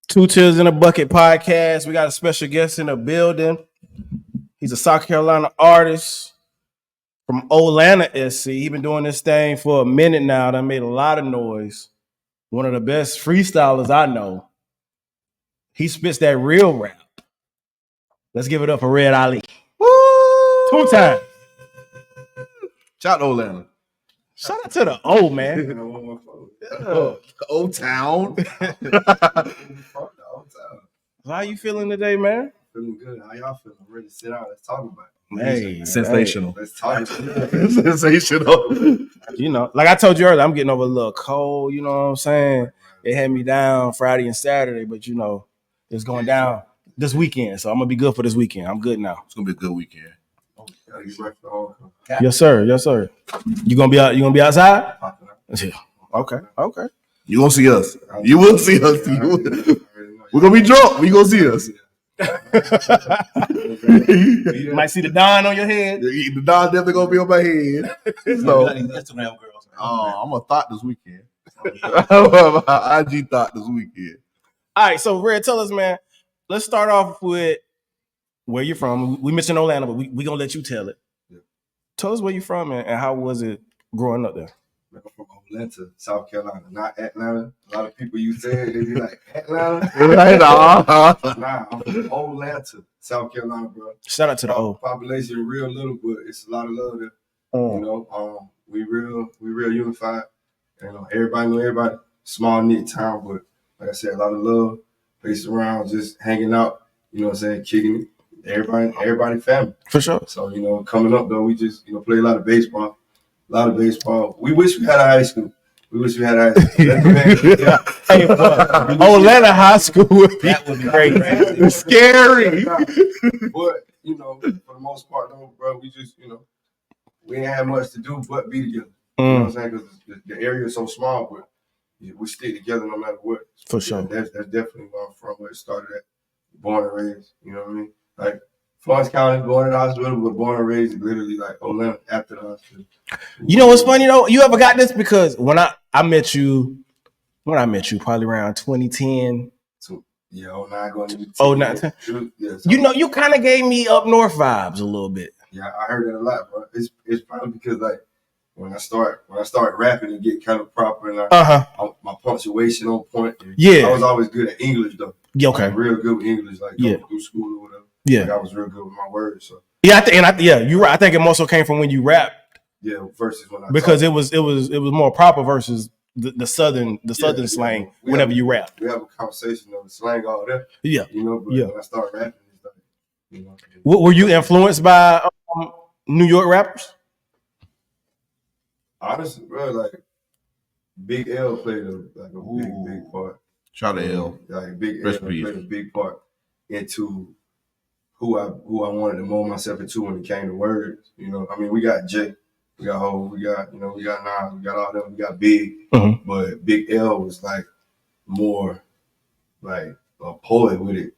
Two Tears in a Bucket podcast. We got a special guest in the building. He's a South Carolina artist from Atlanta, SC. He's been doing this thing for a minute now. That made a lot of noise. One of the best freestylers I know. He spits that real rap. Let's give it up for Red Ali. Woo! 2 times. Shout out to Atlanta. Shout out to the O, man. Old Town. How you feeling today, man? Feeling good. How y'all feeling? I'm ready to sit down. Let's talk about it. Hey, sensational. Let's talk about it. Sensational. You know, like I told you earlier, I'm getting over a little cold. You know what I'm saying? It had me down Friday and Saturday, but you know, it's going down this weekend. So I'm gonna be good for this weekend. I'm good now. It's gonna be a good weekend. Yes, sir. Yes, sir. You gonna be out? You gonna be outside? Yeah. Okay. Okay. You gonna see us? You will see us. We're gonna be drunk. You gonna see us? You might see the Don on your head. The Don definitely gonna be on my head. So, I'm a thought this weekend. My IG thought this weekend. All right. So, Red, tell us, man. Let's start off with where you're from. We mentioned Atlanta, but we gonna let you tell it. Yeah. Tell us where you're from and how was it growing up there? I'm from Atlanta, South Carolina, not Atlanta. A lot of people you said they be like Atlanta. Nah, I'm from Atlanta, South Carolina, bro. Shout out to the O. Population real little, but it's a lot of love there. You know, we real unified. You know, everybody know everybody. Small knit town, but like I said, a lot of love. Based around just hanging out. You know what I'm saying? Kicking it. Everybody family. For sure. So, you know, coming up though, we just, play a lot of baseball. We wish we had a high school. Hey, Atlanta High School would be great. It's scary. But, you know, for the most part though, bro, we just, we ain't had much to do but be together. You know what I'm saying? Because the area is so small, but we stick together no matter what. For sure. That's definitely where I'm from, where it started at. Born and raised, you know what I mean? Like, Florence County, born in the hospital, but born and raised literally like Atlanta after the hospital. You know what's funny though? You ever got this? Because when I met you, probably around 2010. So, yeah, 09 going into 10. 09, 10. Yeah, so, you know, you kind of gave me up north vibes a little bit. Yeah, I heard that a lot, bro. It's probably because like when I start rapping and get kind of proper and my punctuation on point. Yeah, I was always good at English though. Yeah, okay. Like, real good with English, like going through school or whatever. Yeah, like, I was real good with my words. So yeah, you're right. I think it also came from when you rapped. Yeah, versus when I because it was more proper versus the southern slang whenever you rap. We have a conversation of the slang all that. Yeah, but when I start rapping, it's like, Were you influenced by New York rappers? Honestly, bro, like Big L played a big part. Shout out to L. Like Big L played a big part into who I wanted to mold myself into when it came to words. You know, I mean, we got Jay, we got Ho, we got Nas, we got all them, we got Big, but Big L was like more like a poet with it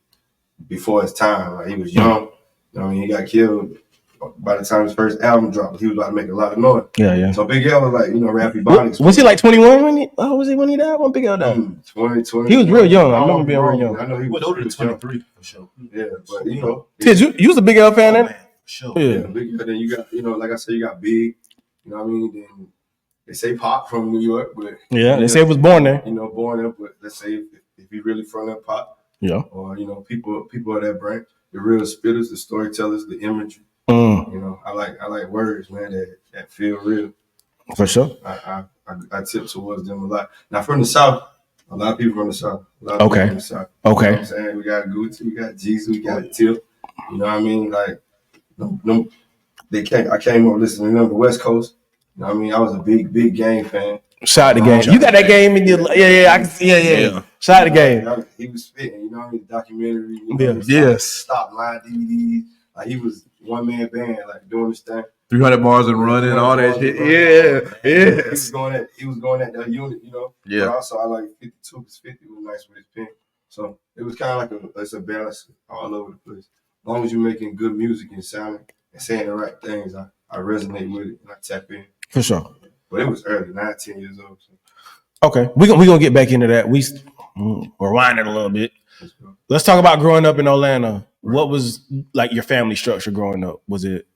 before his time. Like he was young. I mean, he got killed. By the time his first album dropped, he was about to make a lot of noise. Yeah. So Big L was like, Rappy Bonics. Was he like 21 when he? Oh, was he when he died? When Big L died? 20. He was real young. I remember being real young. I know he was older than 23 for sure. Yeah, but Tiz, you was a Big L fan, then? For sure. Yeah. Big L. Then you got, like I said, you got Big. You know what I mean? Then they say Pop from New York, but they say he was born there. Born there. But let's say if he really from that Pop, or people of that brand, the real spitters, the storytellers, the imagery. I like words, man, that feel real. For sure. I tip towards them a lot. Now from the South, a lot of people from the South. Okay. From the South. Okay. You know what I'm saying? We got Gucci, we got Jesus, we got Tip. You know what I mean? Like I came up listening to them the West Coast. You know what I mean? I was a big Game fan. Shout out the Game. You got that Game in your I can see yeah. Shout out the Game. He was spitting, you know what I mean? The documentary, yes. Stop line DVDs. Like he was one man band, like doing this thing. 300 bars and running, all that shit. Yeah. He was going at that unit, Yeah. But also I like 52 because 50 was nice with his pen. So it was kind of like it's a balance all over the place. As long as you're making good music and sounding and saying the right things, I resonate with it and I tap in. For sure. But it was early, 9, 10 years old. So. Okay, we gonna get back into that. We rewind it a little bit. Let's talk about growing up in Atlanta. What was like your family structure growing up? Was it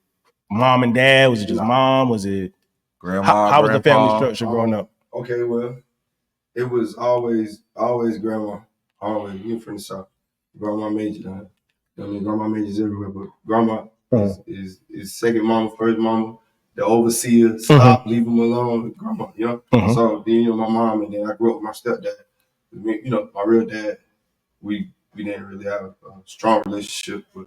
mom and dad? Was it just mom? Was it grandma? How was the family structure growing up? Okay, well, it was always grandma. Always, you from the South. Grandma made you. I mean, grandma majors everywhere, but grandma is second mama, first mama, the overseer. Stop, leave them alone, grandma. You know. So then my mom, and then I grew up with my stepdad. My real dad. We didn't really have a strong relationship, but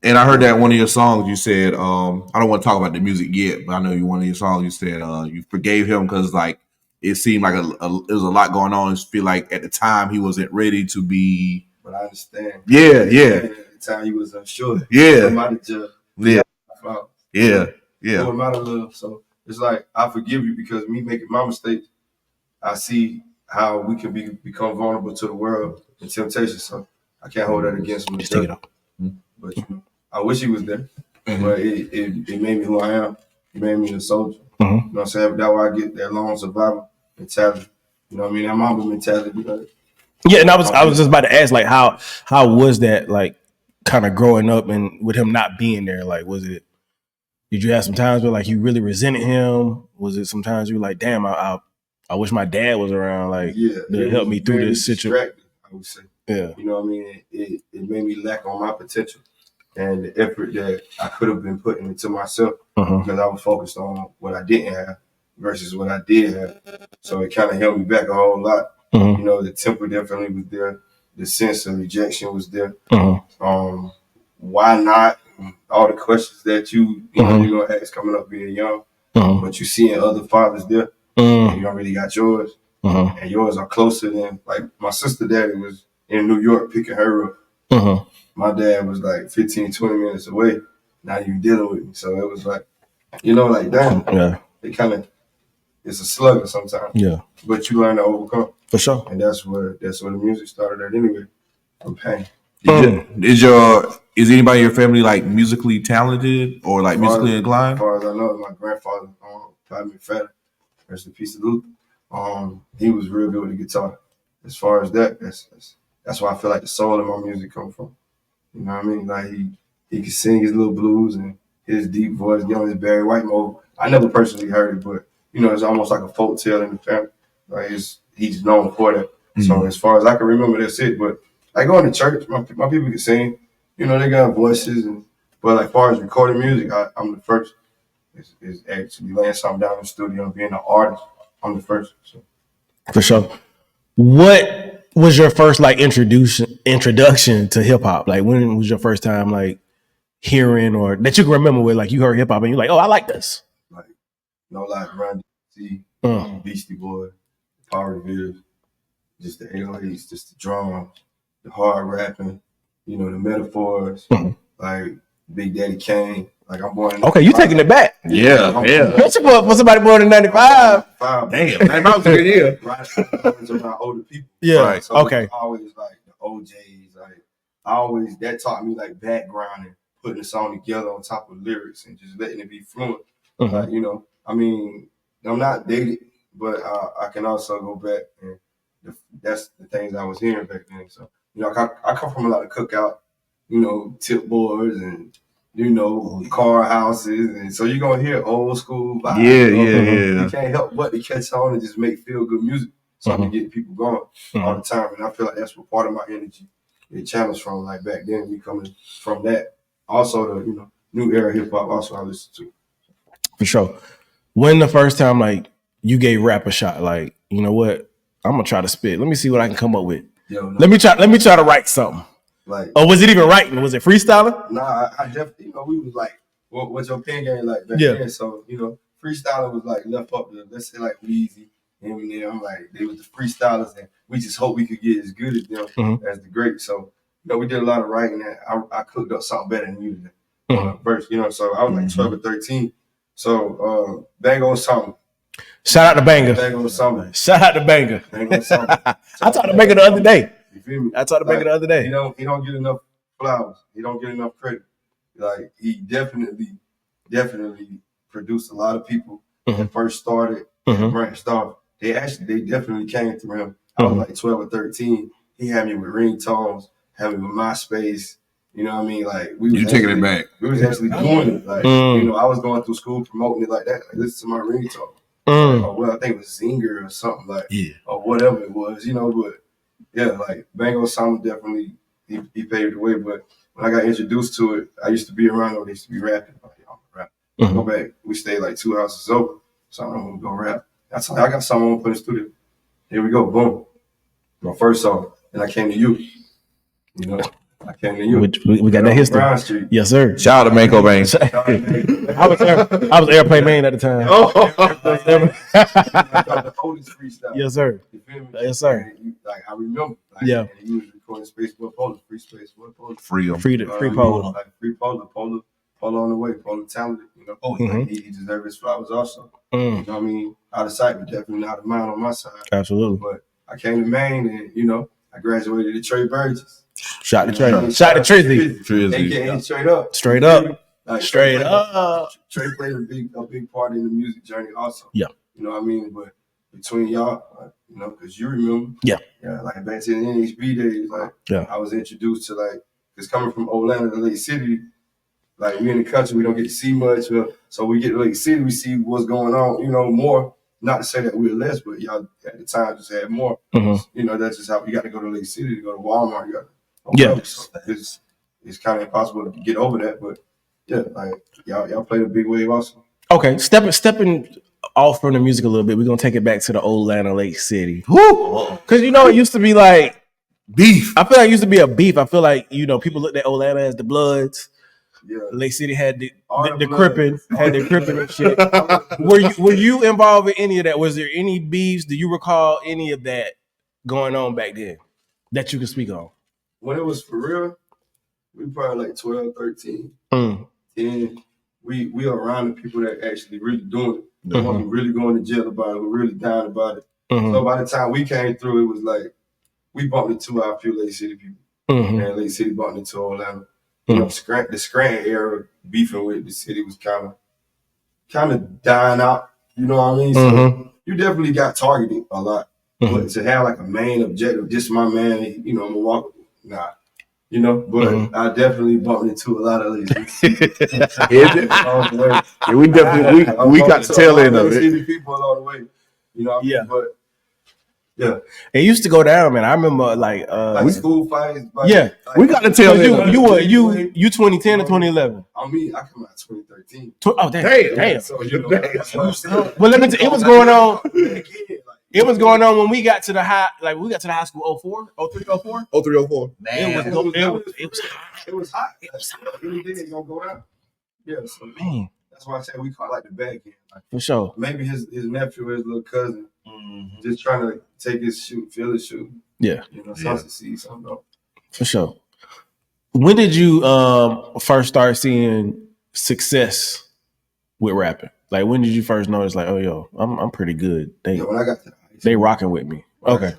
And I heard that one of your songs you said, I don't want to talk about the music yet, but I know one of your songs you said you forgave him because like it seemed like it was a lot going on. I feel like at the time he wasn't ready to be. But I understand. Yeah. At the time he was unsure. Yeah. Yeah. It was out of love. So it's like I forgive you because me making my mistakes, I see how we can become vulnerable to the world and temptation. So I can't hold that against him. But I wish he was there. But it made me who I am. It made me a soldier. You know what I'm saying? That's why I get that long survival mentality. You know what I mean? That Mamba mentality. Yeah, and I was just about to ask, like, how was that, like, kind of growing up and with him not being there? Like, did you have some times where like you really resented him? Was it sometimes you were like, damn, I wish my dad was around, like, to help me through this situation? I would say. Yeah. You know what I mean? It made me lack on my potential and the effort that I could have been putting into myself because I was focused on what I didn't have versus what I did have. So it kind of held me back a whole lot. You know, the temper definitely was there. The sense of rejection was there. Why not? All the questions that you're going to ask coming up being young. But you seeing other fathers there and you don't really got yours. And yours are closer than, like, my sister daddy was in New York picking her up. My dad was like 15, 20 minutes away, not even dealing with me. So it was like, like, damn. Yeah. It kind of, it's a slugger sometimes. Yeah. But you learn to overcome. For sure. And that's where the music started at anyway, from pain. Is anybody in your family like musically talented or like musically inclined? As far as I know, my grandfather, Pat McFadden, rest in peace to Luther. He was real good with the guitar. As far as that, that's why I feel like the soul of my music comes from. You know what I mean? Like he could sing his little blues and his deep voice, get on his Barry White mode. I never personally heard it, but it's almost like a folk tale in the family. Like he's known for that. So as far as I can remember, that's it. But I go into church, my people can sing. They got voices, but like far as recording music, I'm the first. Is actually laying something down in the studio and being an artist. I'm the first. So. For sure. What was your first like introduction to hip hop? Like, when was your first time like hearing, or that you can remember where like you heard hip hop and you're like, oh, I like this? Like, like Run DMC, Beastie Boy, Power Reviews, just the 808s, just the drums, the hard rapping, the metaphors, like Big Daddy Kane. Like, I'm born in okay, you taking it back. Yeah. What's for somebody born in 95? Damn, 95 was a good year. Right, around older people. Yeah, right. So okay. Always like the OJs. Like, that taught me like background and putting the song together on top of lyrics and just letting it be fluent. Like, I mean, I'm not dated, but I can also go back and that's the things I was hearing back then. So, I come from a lot of cookout, tip boards and car houses, and so you're gonna hear old school vibes. Yeah. You can't help but to catch on and just make feel good music, so I can get people going all the time. And I feel like that's what part of my energy it channels from. Like back then, we coming from that. Also, the new era hip hop. Also, I listen to. For sure. When the first time like you gave rap a shot, like, you know what, I'm gonna try to spit. Let me see what I can come up with. Let me try to write something. Like, or was it even writing? Was it freestyling? Nah, I definitely, we was like, what's your pen game like back then? So, freestyling was like left up to, let's say, like Weezy, Eminem. I'm like, they was the freestylers, and we just hope we could get as good as them as the greats. So, we did a lot of writing, and I cooked up something better than you first, so I was like 12 or 13. So, bang on something. Shout out to Banger. Bang on something. Shout out to Banger. Bang on something. I talked to Banger the other day. You feel me? I talked to Banger the other day. He don't get enough flowers. He don't get enough credit. Like, he definitely produced a lot of people that first started and branched off. they definitely came through him. I was like 12 or 13. He had me with ringtones, had me with MySpace. You know what I mean? Like You taking it back. We was actually doing it. Like you know, I was going through school promoting it like that. Like listen to my ringtone. Like, well, I think it was Zinger or something like, or whatever it was. You know, but yeah, like Bango Sama definitely he paved the way. But when I got introduced to it, I used to be around when they used to be rapping. Like, y'all rap. Go back. We stayed like 2 houses over, so I'm gonna go rap. That's how I got someone put in the studio. Here we go, boom. My first song, and I came to you. You know, I came to you. We got that history. Brown Street. Yes, sir. Shout out to Manko Bang. I was airplane man at the time. The oldest freestyle. Yes, sir. You feel me? Yes, sir. Like I remember. Like, Yeah. And you was recording Space What Polar, Free Space What Polar. Free them. Free Polo. Like Free Polar, Polar on the way, Polar talented. You know, like, he deserves his flowers also. You know what I mean? Out of sight, but definitely out of mind on my side. Absolutely. But I came to Maine, and you know, I graduated at Trey Burgess. Shot the Trey. Shot the Trizzy. AKA straight up. Straight up. Like, Straight up. Trey played a big part in the music journey also. Yeah. You know what I mean? But between y'all, you know, because you remember. Yeah. Yeah, like back to the NHB days, like I was introduced to like, because coming from Orlando to Lake City, like we in the country, we don't get to see much. So we get to Lake City, we see what's going on, you know, more. Not to say that we're less, but y'all at the time just had more. You know, that's just how you got to go to Lake City to go to Walmart. You got so it's kind of impossible to get over that, but yeah, like y'all played a big wave also. Okay, stepping off from the music a little bit, we're gonna take it back to the old Atlanta Lake City. Because you know it used to be like beef. I feel like it used to be a beef. I feel like, you know, people looked at old Atlanta as the Bloods. Yeah. Lake City had the Crippin, and shit. Were you involved in any of that? Was there any beefs? Do you recall any of that going on back then that you can speak on? When it was for real, we probably like 12, 13. And we are around the people that actually really doing it. The ones who really going to jail about it, who really down about it. So by the time we came through, it was like we bumped into our few Lake City people. And Lake City bumped into Orlando. You know, the Scranton era beefing with the city was kind of dying out. You know what I mean? So you definitely got targeted a lot. But to have like a main objective, this is my man, you know, I'm gonna walk. Nah. You know, but I definitely bumped into a lot of these. We definitely we got the tail end of it. People along the way. You know what I mean? But yeah, it used to go down, man. I remember like school fights. We got the tail end. You 2010 or 2011? I mean, I come out 2013. Oh damn! So you know, well, let me tell you, it was going on. It was going on when we got to the high, like we got to the high school 04, 03, 04. 03, 04. Man, it was hot. It was hot. Any day it's gonna go down. Yeah, so man. That's why I said we call it like the back end. Like, for sure. Maybe his nephew, his little cousin, just trying to take his shoe, feel his shoe. Yeah. You know, something to see, something else. For sure. When did you first start seeing success with rapping? Like when did you first notice like, oh yo, I'm pretty good. When I got to they rocking with me. Okay.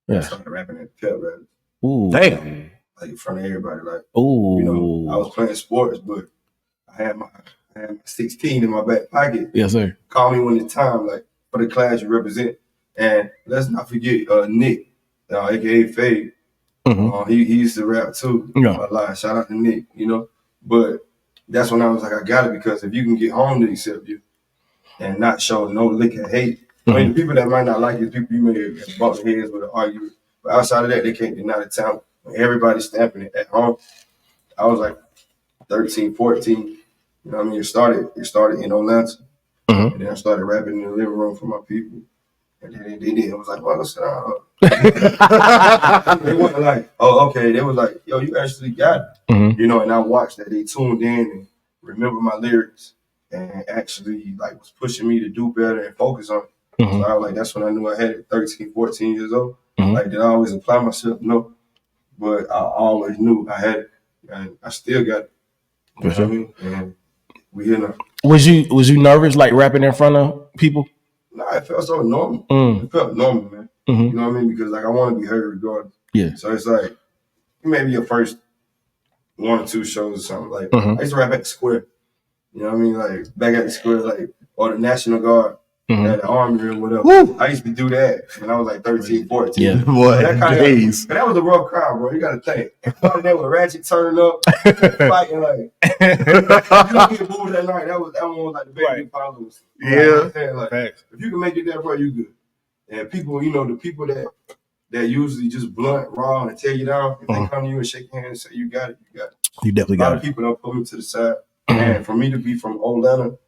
I started rapping at pep rallies. Ooh. Damn. Like in front of everybody. Like, ooh. You know, I was playing sports, but I had my 16 in my back pocket. Yes, sir. Call me when it's time, like for the class you represent. And let's not forget Nick, aka Fade. He used to rap too. Yeah. A lot. Shout out to Nick, you know. But that's when I was like, I got it, because if you can get home to accept you and not show no lick of hate. I mean, the people that might not like you, people you may have bumped heads with or argued. But outside of that, they can't deny the talent. When everybody's stamping it at home. I was like 13, 14. You know what I mean? It started in Orlando. And then I started rapping in the living room for my people. And then they did. I was like, well, listen, they wasn't like, oh, okay. They was like, yo, you actually got it. You know, and I watched that. They tuned in and remember my lyrics and actually like was pushing me to do better and focus on it. So I was like, that's when I knew I had it, 13, 14 years old. Like, did I always apply myself? No. But I always knew I had it. And I still got it. You know what I mean? And we here now. Was you nervous like rapping in front of people? Nah, it felt so normal. It felt normal, man. You know what I mean? Because like I want to be heard regardless. Yeah. So it's like maybe your first 1 or 2 shows or something. Like I used to rap at the Square. You know what I mean? Like back at the Square, like or the National Guard. at the army or whatever. Woo. I used to do that when I was like 13, 14. Yeah. Boy, That kind days. but that was a rough crowd, bro. You got to think. Everybody there with Ratchet turning up, fighting like. If you don't get moved that night, that one was like the baby followers. Yeah. You know what I'm saying? Like, Facts. if you can make it there, bro, you good. And people, the people that usually just blunt, raw, and tear you down, if they come to you and shake your hand and say, you got it, you got it. You definitely A lot got of it. people don't put me to the side. And for me to be from Atlanta,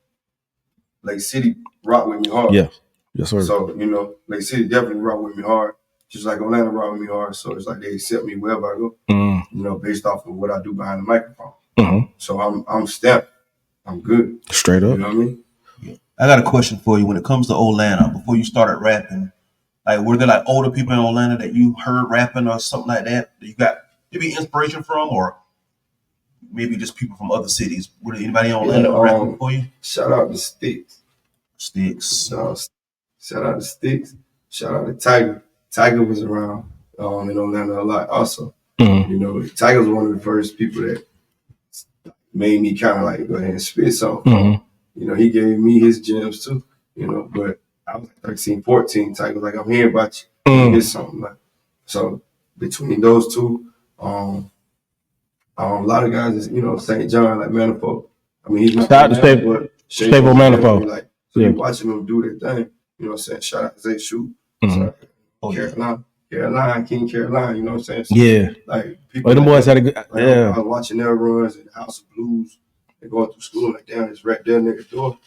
Lake City rock with me hard. Yeah. Yes, sir. So, Lake City definitely rock with me hard. Just like Atlanta rock with me hard. So it's like they accept me wherever I go, based off of what I do behind the microphone. So I'm stamped. I'm good. Straight up. You know what I mean? I got a question for you. When it comes to Atlanta, before you started rapping, like were there like older people in Atlanta that you heard rapping or something like that you got maybe inspiration from, or maybe just people from other cities? Were there anybody in Atlanta rapping for you? Shout out to Sticks. Shout out to Sticks. Shout out to Tiger. Tiger was around in Atlanta a lot also. Tiger was one of the first people that made me kind of like go ahead and spit something. He gave me his gems too, but I was like 13, 14. Tiger was like, I'm hearing about you. Here's something like. So between those two, a lot of guys is, St. John, like Manifold. I mean, he's not Shout out to Stable Manifold. Like, so you're watching them do their thing. You know what I'm saying? Shout out to Zay Shoot. Caroline, King Caroline, you know what I'm saying? So, yeah. Like people. Them boys had a good. I was watching their runs in House of Blues and going through school like damn, it's right there next door.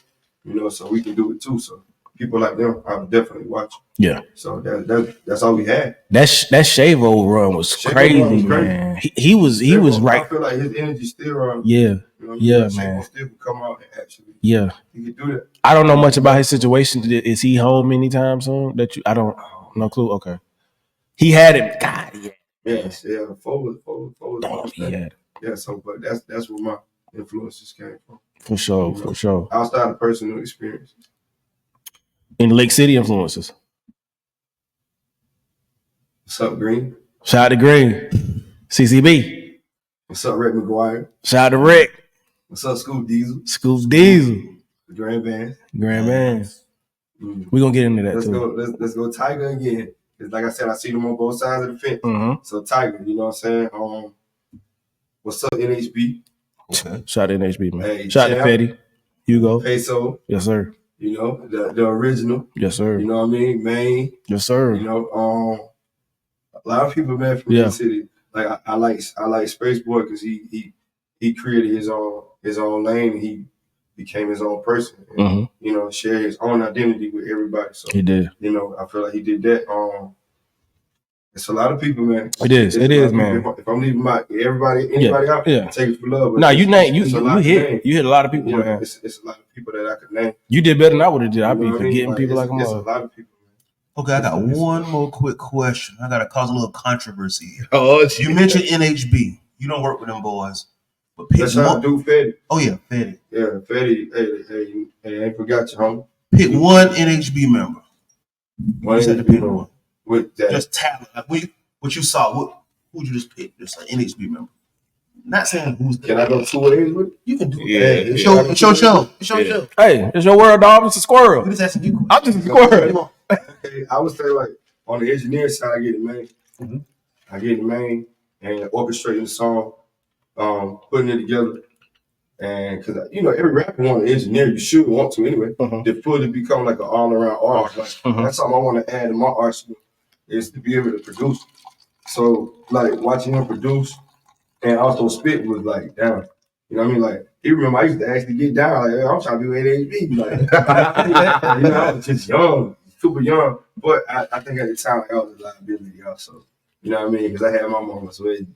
So we can do it too. So people like them, I would definitely watch. Yeah. So that's all we had. That Shavo run was crazy, man. He was right. I feel like his energy still around. Yeah. Man. Still could come out and actually. Yeah. He could do that. I don't know much about his situation. Is he home anytime soon? I don't. No clue. Okay. He had it. God, yeah. Yes, yeah. Forward. Damn, he had it. Yeah. So, but that's where my influences came from. For sure. Outside of personal experience. In Lake City influences. What's up, Green? Shout out to Green. CCB. What's up, Rick McGuire? Shout out to Rick. What's up, Scoop Diesel? The Grand Band. We're gonna get into that too. Let's go Tiger again. Because like I said, I see them on both sides of the fence. So Tiger, you know what I'm saying? What's up, NHB? Okay. Shout out to NHB, man. Hey, shout out to Fetty. Hugo. Peso. Yes, sir. The original. Yes, sir. You know what I mean? Maine. Yes, sir. A lot of people, man, from the city. Like I like Space Boy because he created his own lane and he became his own person. And, share his own identity with everybody. So he did. I feel like he did that. It's a lot of people, man. It is, man. If I'm leaving anybody out, take it for love. No, you hit a lot of people, man. It's a lot of people that I could name. You did better than I would have did. I'd be forgetting people like it's a lot of people. Okay, I got one more quick question. I got to cause a little controversy here. Oh, you mentioned NHB. You don't work with them boys. But pick one. Do Fetty. Oh, yeah, Fetty. Yeah, Fetty. Hey, I ain't forgot you, homie. Pick one NHB member. One NHB member. With that. Just talent. Like what you saw. Who would you just pick? Just an NHB member. Not saying who's the. Can I go 2 ways with it? You can do it. Yeah, it's your show. It's your show. Hey, it's your world, dog. It's a squirrel. I'm just asking you. I'm just a squirrel. Okay, I would say like on the engineer side, I get the main. I get the main and orchestrating the song, putting it together, and because every rapper want an engineer, you should want to anyway. To fully become like an all-around artist. Like, that's something I want to add in my arsenal is to be able to produce. So like watching him produce and also spit was like damn. You know what I mean? Like he remember I used to actually get down like I'm trying to do NHB. Like I was just young. Super young, but I think at the time I was a liability also. You know what I mean? Because I had my moments where it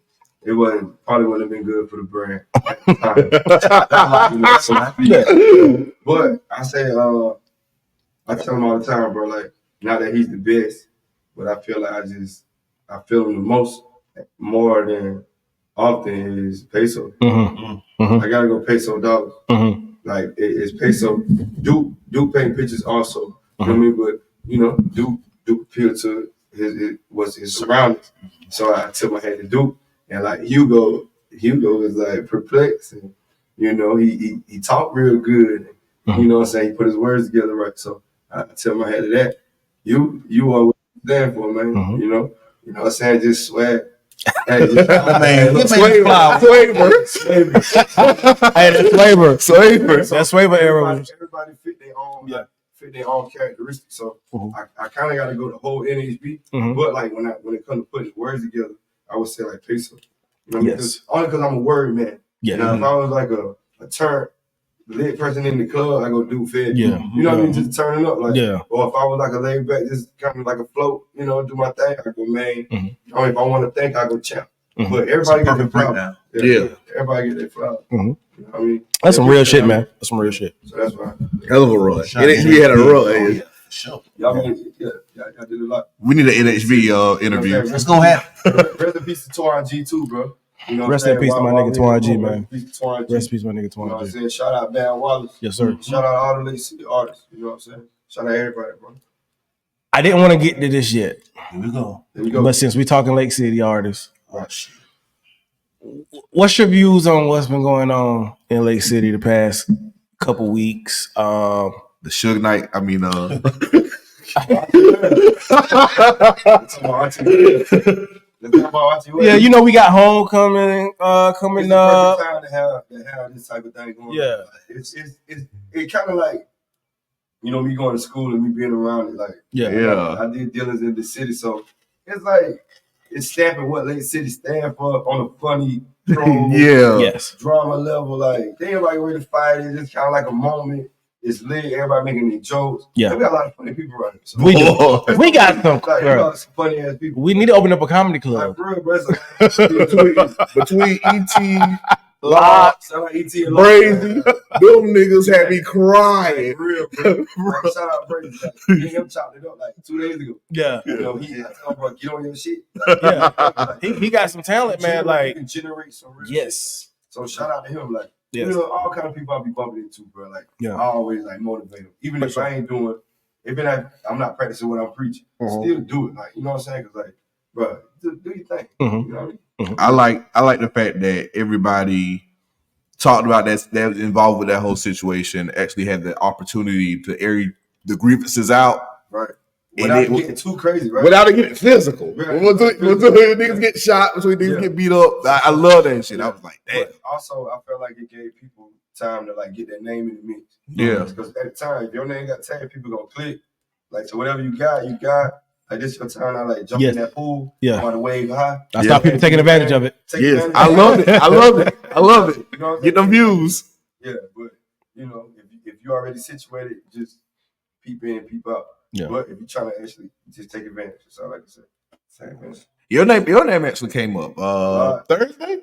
probably wouldn't have been good for the brand at the time. But I say, I tell him all the time, bro, like, not that he's the best, but I feel like I feel him the most, more than often is Peso. I gotta go Peso dollars. Like, it's Peso. Duke paint pictures also. You know what I mean? But Duke appealed to his surroundings. So I took my hand to Duke, and like Hugo was like perplexed, and he talked real good. You know what I'm saying? He put his words together right. So I tell my head of that. You are what you stand for, man. Mhm. You know what I'm saying? Just swag. Hey, just, Man, Give me Flavor. Hey, that's flavor. Flavor. That's flavor era. Everybody fit their own, fit their own characteristics. So Mhm. I kind of got to go the whole NHB. Mhm. But like when it comes to putting words together, I would say like peso. You know what I mean? Yes. Only because I'm a word man. Yeah. Now, if I was like a turn lit person in the club, I go do fit. Yeah. You know what I mean? Just turning up. Like, Yeah. or if I was like a laid back, just kind of like a float, you know, do my thing, I go main. Mhm. Or if I want to think, I go champ. Mhm. But everybody get their Perfect flower. breakdown. Yeah. Everybody get their flower. Mhm. You know what I mean? That's some real shit, man. That's some real shit. So that's why. Hell of a run. NHB had a run. Oh, yeah, for sure. Y'all did a lot. We need an NHB interview. It's gonna happen. Rest in peace to Twan G too, bro. You know what Rest I'm in saying? peace to my While nigga we Twan in the G, room, man. Rest in peace to Twan G. Rest in peace, my nigga You know Twan what I'm G. saying? Shout out Van Wallace. Yes, sir. Shout out all the Lake City artists. You know what I'm saying? Shout out everybody, bro. I didn't want to get to this yet, Here we go. There we go. but since we talking Lake City artists, Oh shit. what's your views on what's been going on in Lake City the past couple weeks? The Suge Knight. I mean, Yeah, you know we got homecoming coming it's the up. perfect time to have this type of thing going. Yeah. On. It kind of like, you know, me going to school and me being around it. Like, Yeah. I did dealings in the city, so it's like it's stamping what Lake City stand for on a funny, troll, Yes. drama level. Like they ain't like ready to fight. It's just kind of like a moment. It's lit. Everybody making their jokes. Yeah. And we got a lot of funny people around here. So We do. We got some. like, we got some funny ass people. We need to open up a comedy Like, club. for real, bro. It's like, between ET, Lock. shout out ET and Brazy, Lock. them niggas had me crying. For real, bro. Like, shout out Brady. Like, me and him chopped it up like 2 days ago. Yeah. You know, I tell him, bro, get on your shit. Like, Yeah. like, He got some talent, man. you Like, can generate some real shit. yes. So shout out to him. Like, Yes. you know, all kind of people I be bumping into, bro. Like, Yeah. I always like motivate them. Even For if sure. I ain't doing, even if I'm not practicing what I'm preaching, still do it. Like, you know what I'm saying? Cause like, bro, do your thing. Mhm. You know what I mean? I like the fact that everybody talked about that was involved with that whole situation actually had the opportunity to air the grievances out. Right. And Without it- getting too crazy, right? Without it getting physical. Right. When niggas get shot, when niggas get beat up. I love that shit. I was like, damn. But also, I felt like it gave people time to like get their name in the mix. Yeah. Because at the time, if your name got tagged, people gonna click. Like, so whatever you got. Like, this your time. I like jump Yes. in that pool. Yeah. On the wave high. I stop people taking advantage of it. Take Yes. advantage I of love it. I love it. I love it. You know what I'm Get them saying? views. Yeah, but you know, if you already situated, just peep in, peep out. Yeah. But if you're trying to actually just take advantage, that's all I can say. Take advantage. Your name actually came up. Thursday?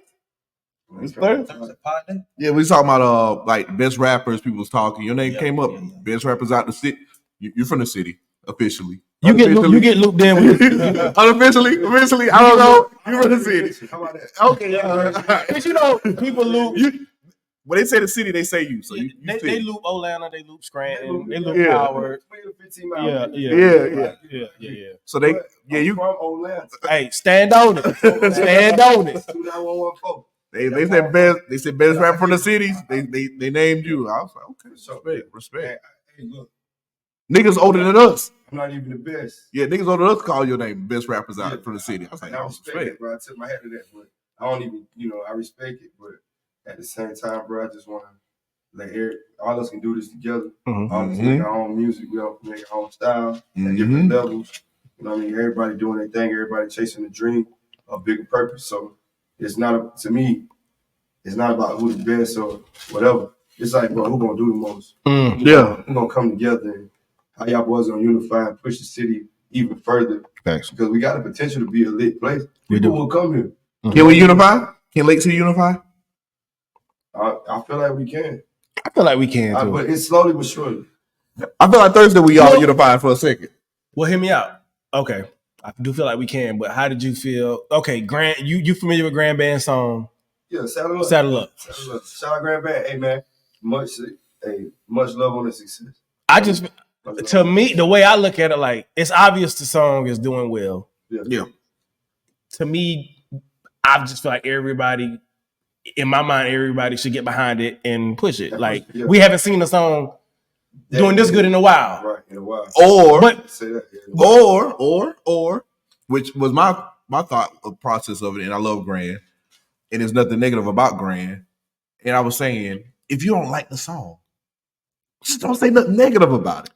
It's Thursday? That was a partner. Yeah, we was talking about like best rappers. People was talking. Your name Yeah, came up. yeah. Best rappers out the city. You're from the city officially. You get looped in with Unofficially, officially. I don't know. You're from the city. How about that? Okay. Because you know, people loop. When they say the city, they say you. So you They fit. loop Atlanta, they loop Scranton, they loop Yeah. Howard. 20 to 15 miles. Yeah. So they But yeah I'm you from Atlanta. Hey, stand on it. Stand on it. 29114. they said best rapper from the cities. They named you. I was like, okay, respect. Hey, look, Niggas older than us. I'm not even the best. Yeah, niggas older than us call your name best rappers out Yeah. from the city. I was like, And I respect it, bro. I took my head to that, but I don't even, I respect it, but at the same time, bro, I just want to let all of us can do this together. Mhm. All of us make our own music, we all make our own style at different levels. You know what I mean? Everybody doing their thing, everybody chasing a dream, a bigger purpose. So it's not, to me, it's not about who's the best or whatever. It's like, bro, who gonna do the most? Yeah. We're gonna come together and how y'all boys gonna unify and push the city even further. Thanks. Because we got the potential to be a lit place. We People do. will come here. Can we unify? Can Lake City unify? I feel like we can. I feel like we can too. But it's slowly but surely. I feel like Thursday we all unified for a second. Well, hear me out. Okay. I do feel like we can, but how did you feel? Okay, Grant, you familiar with Grand Band's song? Yeah, saddle up. Saddle Up. Saddle up. Shout out Grand Band. Hey man, much love on the success. I just, to me, the way I look at it, like, it's obvious the song is doing well. Yeah. To me, I just feel like everybody, in my mind, everybody should get behind it and push it. Like, Yeah. we haven't seen the song doing this good in a while. Right, in a while. Or But Say that. Yeah. or which was my thought process of it, and I love Grand, and there's nothing negative about Grand. And I was saying, if you don't like the song, just don't say nothing negative about it.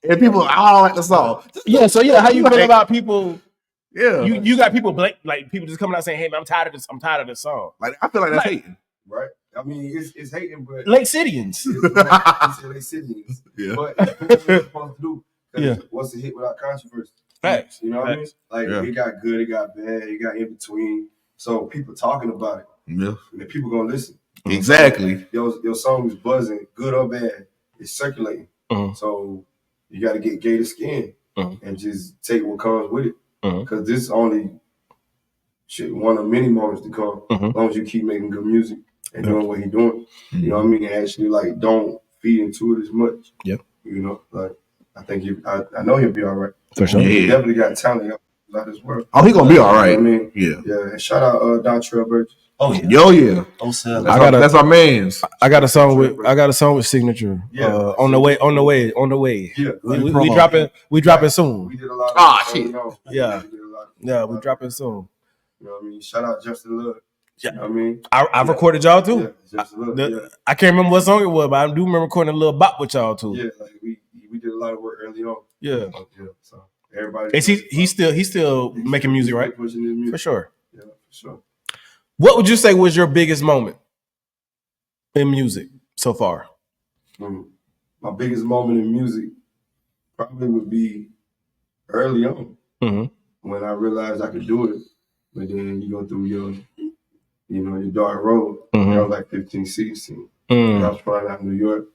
And people, I don't like the song. yeah, so yeah, how you feel Like, about people? Yeah, You got people like people just coming out saying, "Hey man, I'm tired of this. I'm tired of this song." like I feel like that's Like- hating. Right. I mean, it's hating, but Lake Cityans. you said they cities. Yeah. But what we're supposed to do? 'Cause Yeah. What's a hit without controversy? Facts. You know what I mean? Facts. Like Yeah. it got good, it got bad, it got in between. So people talking about it, Yeah, and people gonna listen. exactly. Your song is buzzing, good or bad. It's circulating. Mhm. So you got to get gator skin Mhm. and just take what comes with it. Mhm. Because this is only one of many moments to come. Mhm. As long as you keep making good music and Yeah. doing what he's doing. You know what I mean? And actually, like, don't feed into it as much. Yeah. You know, like, I think I know he'll be all right. For sure. He Yeah. definitely got talent out of this world. Oh, he gonna be all right. You know what I mean? Yeah. Yeah. And shout out Dontrell Burgess. Oh yeah. Yo, yeah. Oh, Sally. That's our man's. I got a song with Signature. Yeah. On the way. Yeah. We dropping soon. We did a lot of Ah, early shit. on. Yeah. We did a lot of- Yeah, we dropping soon. You know what I mean? Shout out Justin Love. Yeah. You know what I mean? I've recorded y'all too. Yeah, Justin Love. Yeah. I can't remember what song it was, but I do remember recording a little bop with y'all too. Yeah, like we did a lot of work early on. Yeah. Yeah. So everybody. Is he's still making music, right? Pushing his music. For sure. Yeah, for sure. What would you say was your biggest moment in music so far? My biggest moment in music probably would be early on Mm-hmm. when I realized I could do it. But then you go through your dark road. Mhm. I was like 15, 16. Mm. I was flying out in New York.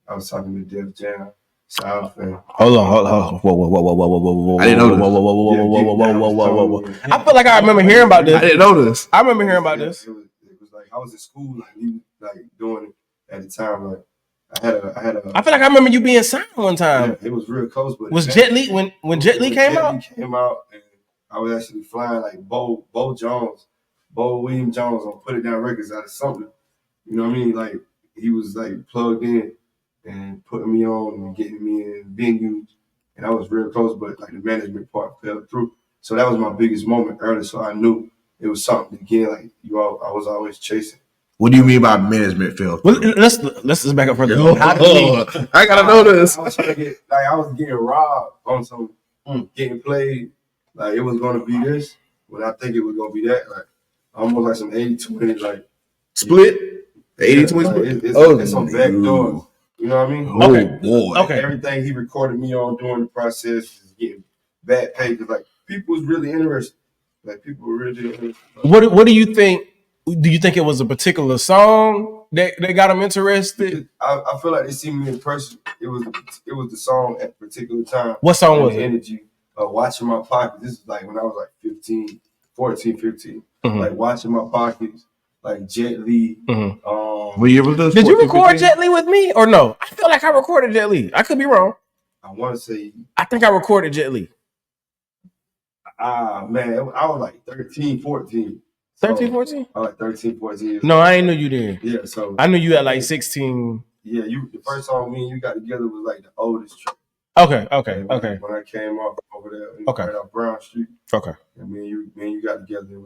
I was talking to Def Jam, South, and Hold on. Whoa. I didn't know this. Whoa. I feel like I remember hearing about I this. didn't know this. I remember hearing about this. It was like I was in school, like doing it at the time. Like I had a. I feel like I remember you being signed one time. Yeah, it was real close, but Was Jet Li when Jet Li came out? Came out, and I was actually flying like Bo William Jones on Put It Down Records out of something. You know what I mean? Like he was like plugged in and putting me on and getting me in venues, and I was real close, but like the management part fell through. So that was my biggest moment early. So I knew it was something again. Like I was always chasing. What do you mean by management, Phil? Well, let's just back up further. How did we- I gotta know this. I was trying to I was getting robbed on some getting played. Like it was gonna be this, but I think it was gonna be that. Like almost like some 80-20, like Split? 80-20 like, split? it's some back doors. You know what I mean? Oh, Okay. boy. Okay. Everything he recorded me on during the process is getting bad pay because like people was really interested. Like people were really interested. What do you think? Do you think it was a particular song that got him interested? I feel like they see me in person. It was the song at a particular time. What song And was the it? energy of watching my pockets. This is like when I was like 14, 15. Mhm. Like watching my pockets, like Jet Li. Mhm. What year was this? Did you 14, record 15? Jet Li with me or no? I feel like I recorded Jet Li. I could be wrong. I want to say, I think I recorded Jet Li. man, I was like 13, 14. 13, 14? I was like 13, 14 years No, old. I ain't knew you then. Yeah, so I knew you at like 16. yeah, the first song me and you got together was like the oldest track. Okay. When I came off over there, Okay. right off Brown Street, Okay. and me and you got together and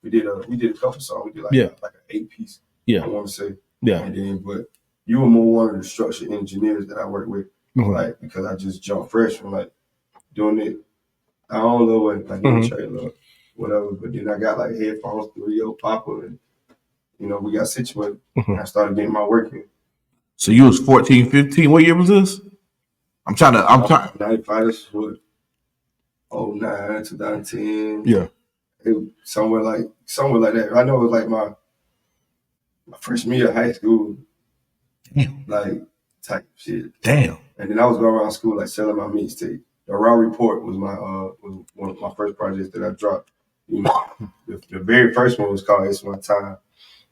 we did a couple songs. We did like Yeah. like an 8-piece. Yeah. I want to say. Yeah. And then, but you were more one of the structured engineers that I work with, Mhm. like because I just jumped fresh from like doing it. I don't know what like Mhm. trailer, whatever. But then I got like headphones, Rio, Papa, and we got situated. Mhm. And I started getting my work in. So you was 14, 15. What year was this? I'm trying. 95, this was what, 09, 2010. Yeah. It was somewhere like that. I know it was like my freshman year of high school, Damn. like type shit. Damn. And then I was going around school like selling my mixtape. The Raw Report was was one of my first projects that I dropped. The very first one was called It's My Time.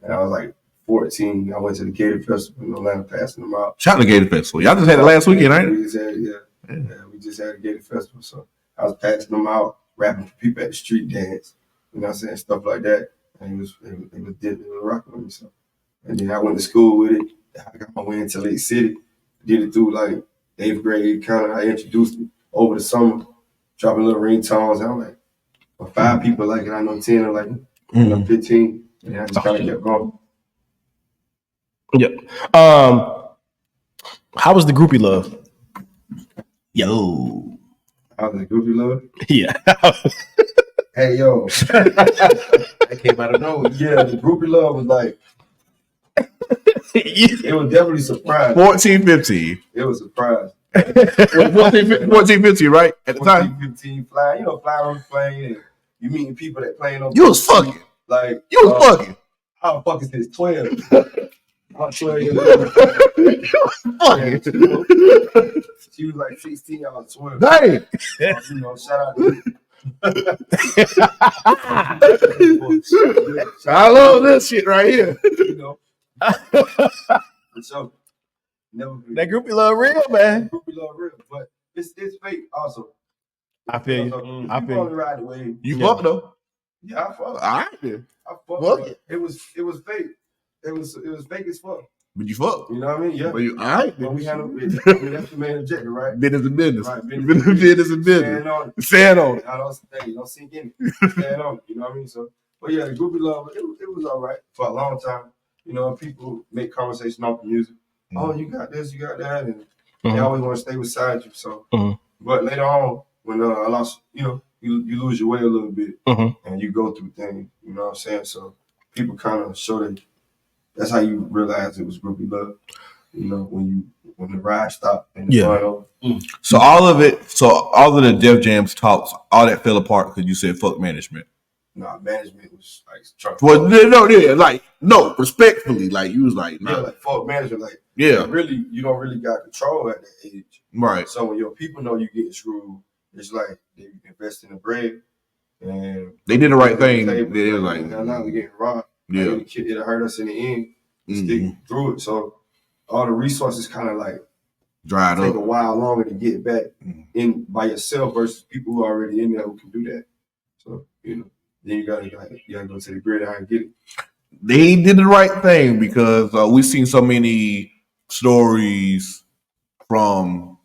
And I was like 14. I went to the Gator Festival in Atlanta passing them out. Shout out to Gator Festival. Y'all just had it last weekend, right? We just had we just had a Gator Festival. So I was passing them out, rapping for people at the street dance. You know what I'm saying? Stuff like that. And it was rocking with me. So. And then I went to school with it. I got my way into Lake City. did it through like 8th grade. Kind of, I introduced it over the summer, dropping little ringtones. And I'm like, well, 5 people like it. I know 10 are like it. I know 15. And I just kind of kept going. Yep. How was the groupie love? Yo. I was like, groupie love. Yeah. Hey, yo. That came out of nowhere. Yeah, the groupie love was like, it was definitely a surprise. 14, 15. It was a surprise. 14, 15, right? At the time? 15, fly, flying on the plane, and you meeting people that playing on. You was fucking. Like, You was fucking. how the fuck is this 12? I'm 12 years old. Fucking. She was like 16, I was 12. Dang. Shout out to you. I love this shit right here. So, never That groupie love real, man. groupie love real, but it's fake also. I feel you. So, I you feel only you. ride the wave. You Yeah. fuck though. Yeah, I fuck. All right then. I fuck. Fuck But it. it was fake. It was fake as fuck. But you fuck. You know what I mean? Yeah. But you all right But then. we handle it. I mean, that's the main objective, right? Business and business. Right, Business and business. Stand on it. Stand on it. I don't sink in it. Stand on it. You know what I mean? So, but yeah, the groupie love, it was all right for a long time. People make conversation off the music. Oh, you got this, you got that, and they always want to stay beside you. So, but later on, when I lost, you lose your way a little bit, and you go through things. You know what I'm saying? So, people kind of show that. That's how you realize it was groupie love. When the ride stopped and the fun over. So all of the Def Jams talks, all that fell apart because you said fuck management. Nah, management was like trying to. Well, respectfully, like you was like, nah. Yeah, like fuck management, like really, you don't really got control at that age. Right. So when your people know you getting screwed, it's like they invest in the bread, and they did the right thing. They were like, now we getting robbed. Yeah, like, it'll hurt us in the end. Stick through it. So all the resources kind of like dried take up. a while longer to get back in by yourself versus people who are already in there who can do that. So then you gotta go to the grid and get it. They did the right thing because we've seen so many stories from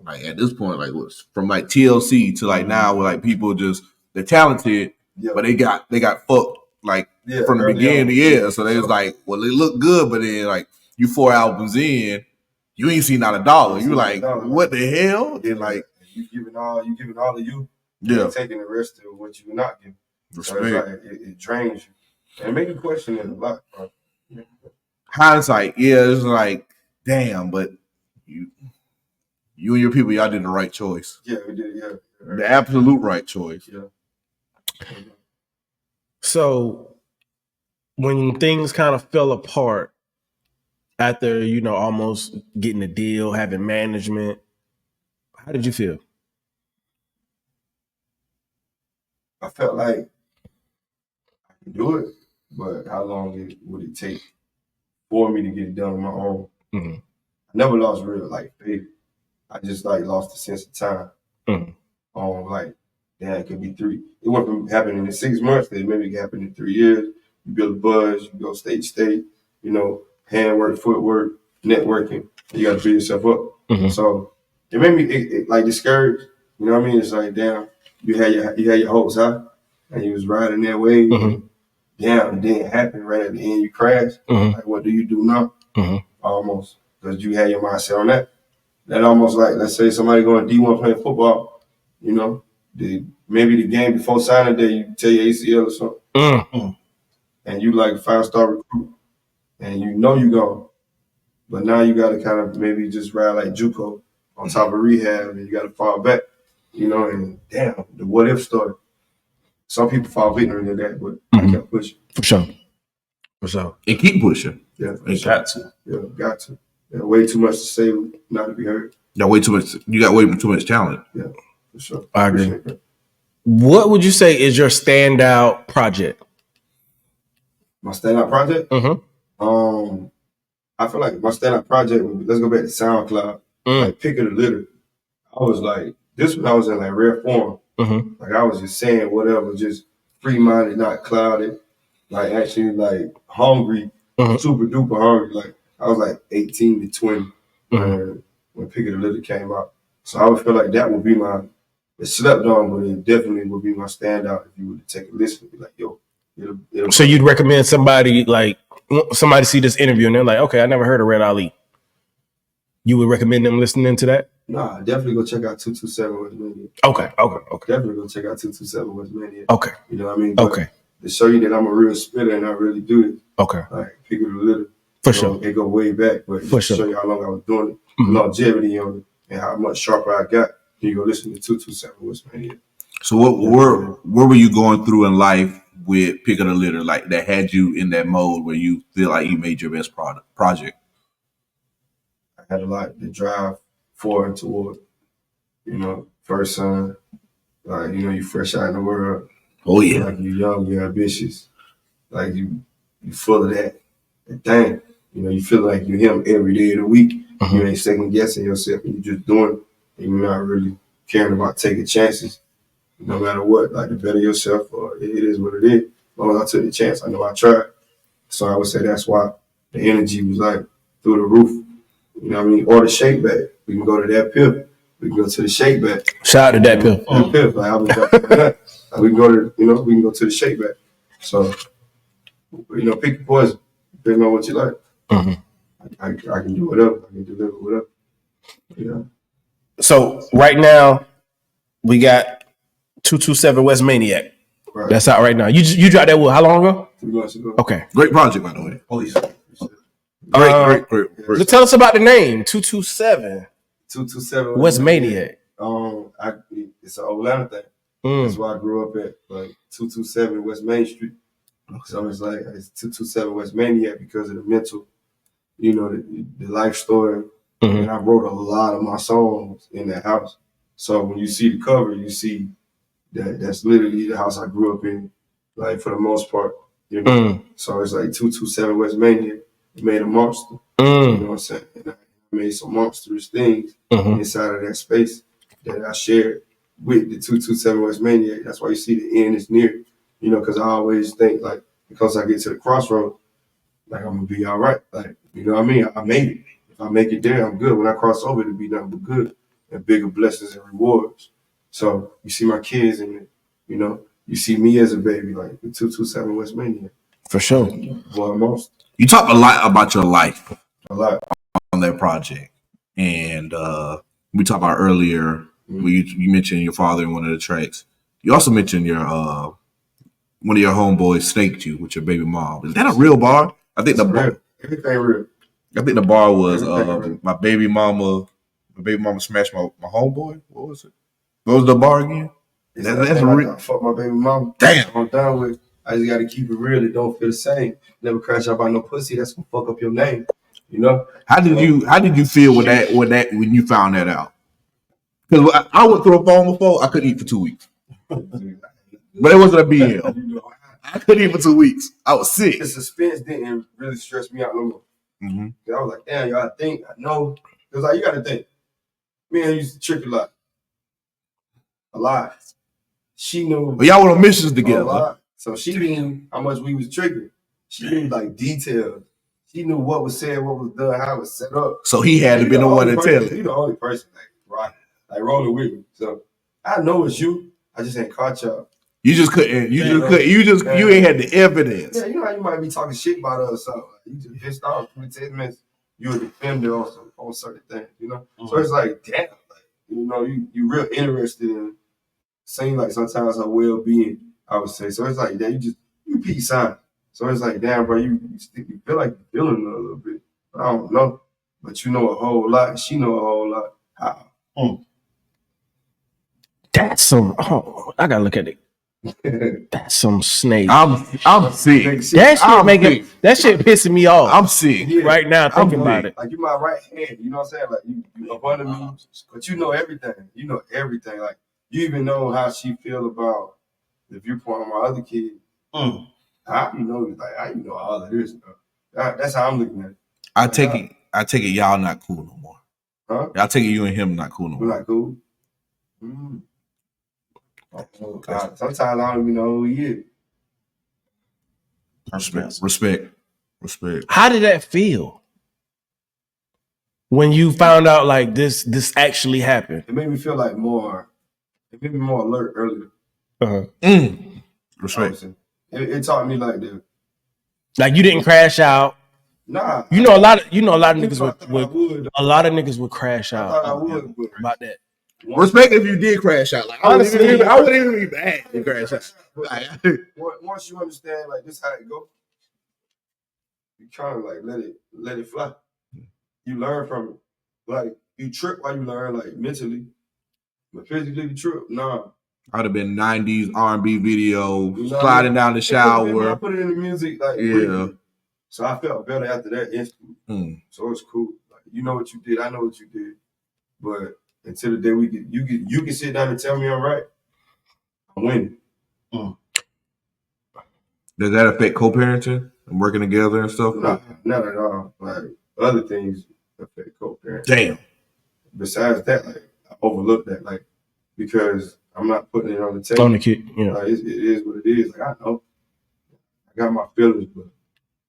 like at this point, like from like TLC to like now, where like people just they're talented, but they got fucked like from the beginning. So they was like, well, they look good, but then like you 4 albums in, you ain't seen not a dollar. You like, what the hell? And like you giving all of you, taking the rest of what you're not giving. Respect. So it's like it drains you. And make you question it a lot, bro. Hindsight, it's like, damn, but you and your people, y'all did the right choice. Yeah, we did, yeah. The absolute right choice. Yeah. So when things kind of fell apart after, almost getting a deal, having management, how did you feel? I felt like I could do it, but how long would it take for me to get it done on my own? I never lost real faith. I just lost the sense of time. It could be 3. It went from happening in 6 months to maybe it could happen in 3 years. You build a buzz, you go state to state, handwork, footwork, networking. You got to build yourself up. So it made me discouraged. You know what I mean? It's like, damn, you had your hopes high, and you was riding that wave. Damn, it didn't happen. Right at the end, you crashed. Like, what do you do now? Almost, because you had your mindset on that. That almost like, let's say somebody going D1 playing football, maybe the game before signing day, you tear your ACL or something. And you like a 5-star recruit, and you gone. But now you got to kind of maybe just ride like JUCO on top of rehab, and you got to fall back, and damn, the what if story. Some people fall victim to that, but I kept pushing. For sure. And keep pushing. Yeah. Got to. Yeah, got to. Yeah, way too much to say not to be heard. You got way too much talent. Yeah, for sure. I agree. What would you say is your standout project? My standout project? I feel like my standout project would be, let's go back to SoundCloud. Like pick of the litter. I was like, this when I was in rare form. Like I was just saying whatever, just free-minded, not clouded. Like actually hungry, super duper hungry. Like I was 18 to 20. when Pick of the Litter came out. So I would feel like that would be it slept on, but it definitely would be my standout if you would take a listen and be like, yo, it'll So you'd recommend somebody see this interview and they're like, okay, I never heard of Red Ali. You would recommend them listening to that? Nah, definitely go check out 227 West Mania. Okay. Definitely go check out 227 West Mania. Okay. You know what I mean? But to show you that I'm a real spitter and I really do it. Okay. Like Pick of the Litter. For sure. It go way back, but to show you how long I was doing it, the longevity on it, and how much sharper I got, you go listen to 227 West Mania. So where were you going through in life with Pick of the Litter, like that had you in that mode where you feel like you made your best project? I had a lot to drive forward toward. You know, first son, like, you know, you fresh out in the world. Oh yeah. Like you young, you're ambitious. Like you full of that thing. You know, you feel like you're him every day of the week. You ain't second guessing yourself and you're just doing it. And you're not really caring about taking chances. No matter what, like to better yourself, or it is what it is. As long as I took the chance, I know I tried. So I would say that's why the energy was like through the roof. You know what I mean? Or the shake back. We can go to that pip. We can go to the shake back. Shout out to that pip. That pip. Like I was like, we can go to, we can go to the shake back. So, pick your poison. Depending on what you like. I can do whatever. I can deliver whatever. Yeah. So right now, we got 227 West Maniac. Right. That's out right now. You dropped that how long ago? 3 months ago. Okay. Great project, by the way. Police. Great. So tell us about the name 227. 227 West Maniac. It's an Atlanta thing. That's where I grew up at, like 227 West Main Street. Okay. So it's 227 West Maniac because of the mental, the life story. And I wrote a lot of my songs in that house. So when you see the cover, you see that's literally the house I grew up in, like for the most part. So it's like 227 West Mania. It made a monster. You know what I'm saying? And I made some monstrous things inside of that space that I shared with the 227 West Mania. That's why you see the end is near. Because I always think like because I get to the crossroads, like I'm gonna be all right. Like, you know what I mean? I made it. If I make it there, I'm good. When I cross over, it'll be nothing but good and bigger blessings and rewards. So you see my kids in it, you see me as a baby, like the 227 West Mania. For sure. Boy, most. You talk a lot about your life. A lot. On that project. And we talked about earlier, where you mentioned your father in one of the tracks. You also mentioned your one of your homeboys snaked you with your baby mom. Is that a real bar? I think everything real. I think the bar was my baby mama smashed my homeboy. What was it? What was the bar again? That's real. Fuck my baby mama. Damn. I'm done with. I just gotta keep it real. It don't feel the same. Never crash out by no pussy. That's gonna fuck up your name. How did you feel when you found that out? Because I went through a phone before. I couldn't eat for 2 weeks. But it wasn't a BL. I couldn't eat for 2 weeks. I was sick. The suspense didn't really stress me out no more. I was like, damn, y'all think I know. Because like you gotta think. Me and her used to trick a lot. A lot. She knew. Well, y'all went on missions together. So she knew how much we was tricking. She knew like details. She knew what was said, what was done, how it was set up. So he had to be the one to tell it. You're the only person like rolling with me. So I know it's you. I just ain't caught y'all. You just couldn't. You ain't had the evidence. Yeah, you know how you might be talking shit about us or something. You just pissed off with 10 minutes. You're a defender on certain things, So it's like, damn, you real interested in seeing like sometimes her well-being, I would say. So it's like, yeah, you peace sign. So it's like, damn, bro, you feel like you're feeling it a little bit. I don't know. But you know a whole lot. And she know a whole lot. How? That's some, I gotta look at it. That's some snake. I'm sick. That shit pissing me off. I'm sick right now thinking about it. Like you my right hand, you know what I'm saying? Like you up under me, but you know everything. You know everything. Like you even know how she feel about the viewpoint of my other kid. How you know? Like how you know all of this? That's how I'm looking at it. I take it. Y'all not cool no more. Huh? I take it. You and him not cool no more. We're not cool. Oh, God. Sometimes I don't even know who he is. Respect. How did that feel? when you found out like this actually happened? It made me feel like more. It made me more alert earlier. Respect. It taught me like the. Like you didn't crash out. Nah. You know a lot of niggas would. a lot of niggas would crash I out. thought I would, but about that. Respect if you did crash out. Like Honestly, I wouldn't even be mad if you crash out. Like, once you understand like this how it go, you kind of like let it fly. You learn from it. Like you trip while you learn, like mentally, but physically you trip. Nah. I'd have been 90s R&B video, You know sliding down the I shower. put it in the music, like Yeah. So I felt better after that instantly. So it's cool. Like you know what you did, I know what you did. But until the day you can sit down and tell me I'm right, I'm winning. Does that affect co-parenting and working together and stuff? Nah, not at all. Like other things affect co-parenting. Damn. Besides that, like I overlooked that, like because I'm not putting it on the table. On the kid, yeah. Like, it is what it is. Like I know, I got my feelings, but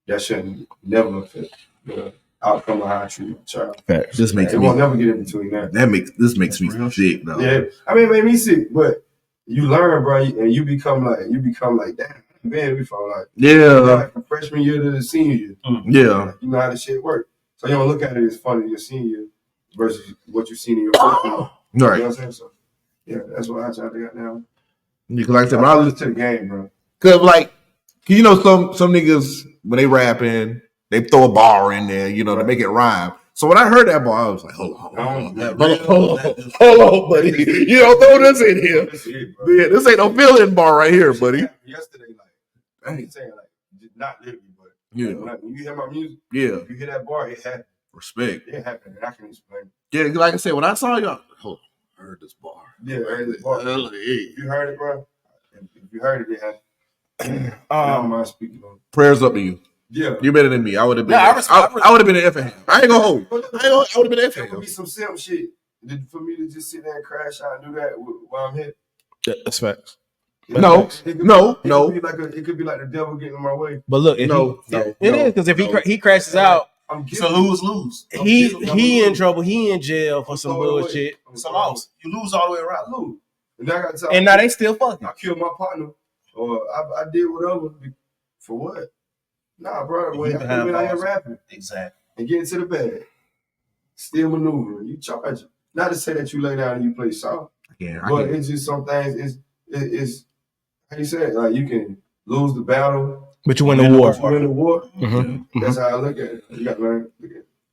that shouldn't never affect the outcome of how I treat my child. Facts. This makes It me won't never get in between that. This makes me sick though. Yeah, I mean, it made me sick, but you learn, bro, and you become like, damn, man, we fall like, like from freshman year to the senior year. Yeah. Like, you know how this shit work. So you don't look at it as funny in your senior year versus what you seen in your first year. Right. You know what I'm saying? So yeah, that's what I try to get now. Because like I said, I was to the game, bro. Cause like, you know, some niggas when they rapping, they throw a bar in there, you know, to make it rhyme. So when I heard that bar, I was like, hold on, buddy. You don't throw this in here. Yeah, this ain't no feeling bar right here, buddy. Yesterday, like, I'm saying, like, not literally, but yeah. Like, when you hear my music, yeah, if you hear that bar, it happened. Respect. It happened, and I can explain. Yeah, like I said, when I saw y'all, I heard this bar. Yeah, I heard this bar. If you heard it, bro, if you heard it happened. I don't mind speaking on it. Prayers up to you. Yeah, you better than me. I would have been. I would have been an F hand. I ain't gonna hold. I would have been an F hand. It would be some simple shit for me to just sit there and crash out and do that while I'm here. That's facts. No. It could be like the devil getting in my way. But look, it is because if he crashes out, it's a lose-lose. He in trouble. He in jail for some bullshit. It's a loss. You lose all the way around. Lose. And I got to and now they still fucking. I killed my partner, or I did whatever for what? Nah, bro. When I out here rapping, exactly, and get into the bag, still maneuvering. You charge it. Not to say that you lay down and you play soft. But it's just some things. It's how you say it. Like you can lose the battle, but you win the war. You win the war. Mm-hmm. That's how I look at it. You got to learn.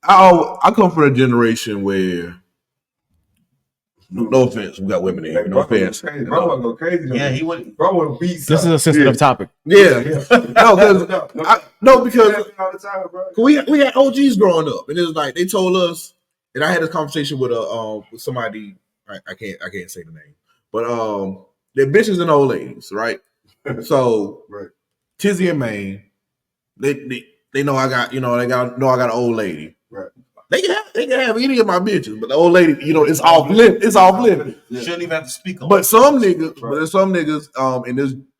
I come from a generation where. No offense, we got women in here. No offense. Bro would go crazy. Yeah, he would. Bro would beat. This is a sensitive topic. Yeah. because all the time, bro. We had OGs growing up, and it was like they told us, and I had this conversation with with somebody. I can't say the name, but they're bitches and old ladies, right? So right. Tizzy and Maine, they know I got I got an old lady. Right. They can have any of my bitches, but the old lady, it's off limit. It's off limit. You shouldn't even have to speak on. But some niggas, but there's some niggas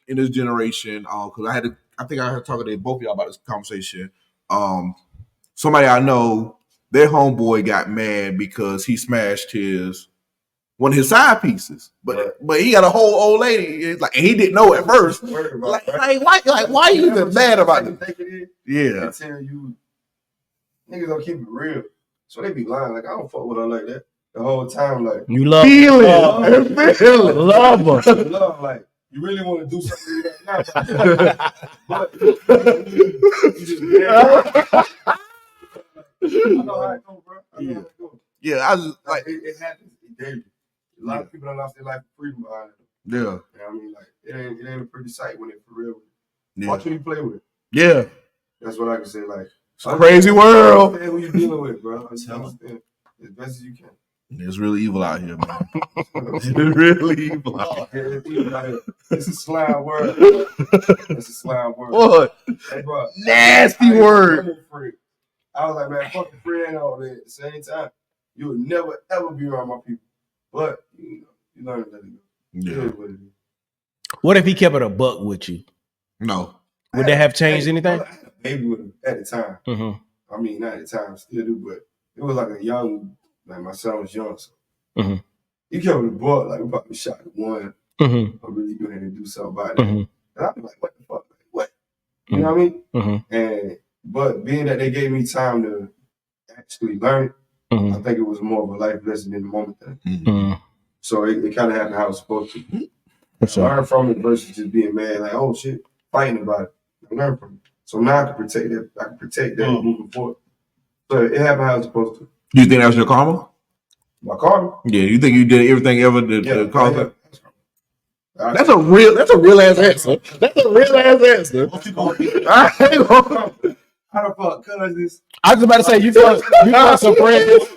in this generation, because I think I had to talk to both of y'all about this conversation. Somebody I know, their homeboy got mad because he smashed one of his side pieces, but he got a whole old lady. It's like, and he didn't know at first. Why you even mad about it? Yeah. Until you niggas don't keep it real. So they be lying. Like, I don't fuck with her like that. The whole time, like, you love love her. Love, like, you really want to do something like that. But you just I know how it go, bro. I know how it go. Yeah, I just like it happens daily. A lot of people don't lost their life for freedom behind it. Yeah. You know what I mean? Like, it ain't a pretty sight when it's for real. Watch who you play with. Yeah. That's what I can say. Like, it's a crazy world. Understand who you dealing with, bro. Understand as best as you can. It's really evil out here, man. It's really evil out here. It's a slime word. It's a slime word. What? Hey, bro. Nasty word. I was like, man, fuck the friend all day. At the same time, you would never ever be around my people. But you learn to let it go. Yeah. What if he kept it a buck with you? No. Would that have changed anything? I had a baby with him at the time. Mm-hmm. I mean, not at the time, still do, but it was like a young, like my son was young, so Mhm. he kept with the book, like we probably shot at one, Mhm. or really go ahead and do something about that. Mhm. And I'd be like, what the fuck? Like, what? You know what I mean? Mhm. And but being that they gave me time to actually learn it, I think it was more of a life lesson in the moment thing. Mhm. So it kind of happened how it was supposed to. For sure. Learn from it versus just being mad, like, oh shit, fighting about it. I learn from it. So now I can protect that. I can protect that moving forward. So it happened how it's supposed to. You think that was your karma? My karma? Yeah, you think you did everything ever to cause it? That's a real ass answer. That's a real ass answer. How the fuck cuz this? I was about to say you felt some friends.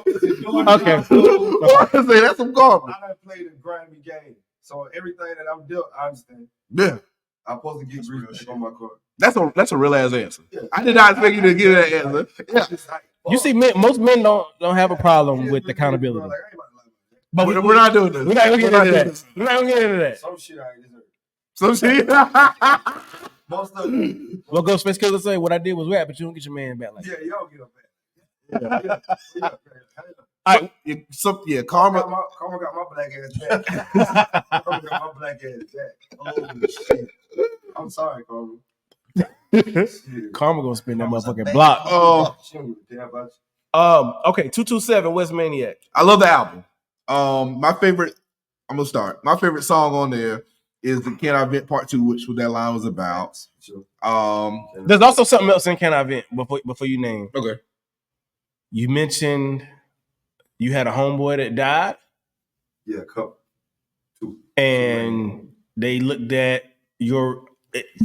Okay. Say that's some karma. I done played a grimy game. So everything that I'm dealt, I understand. Yeah. I'm supposed to get grief on my card. That's a real ass answer. Yeah. I did not expect you to give that answer. Yeah. You see, most men don't have a problem with accountability. Like, I ain't about to lie about that. But we're not doing this. We're not gonna get into that. We're not gonna get into that. Some shit I ain't deserve. Some shit. Most of it. What Ghostface Killer say? What I did was rap, but you don't get your man back like that. Yeah, y'all get up back. Yeah. All right. Karma. Karma got my black ass back. Karma got my black ass back. Oh shit. I'm sorry, Karma. Shit. Karma gonna spin that motherfucking block. Oh, She don't give a damn about you. Okay, 227, West Maniac. I love the album. My favorite. I'm gonna start. My favorite song on there is the Can I Vent Part 2, which what that line was about. Sure. There's also something else in Can I Vent before you name. Okay. You mentioned you had a homeboy that died. Yeah, couple. Two. And they looked at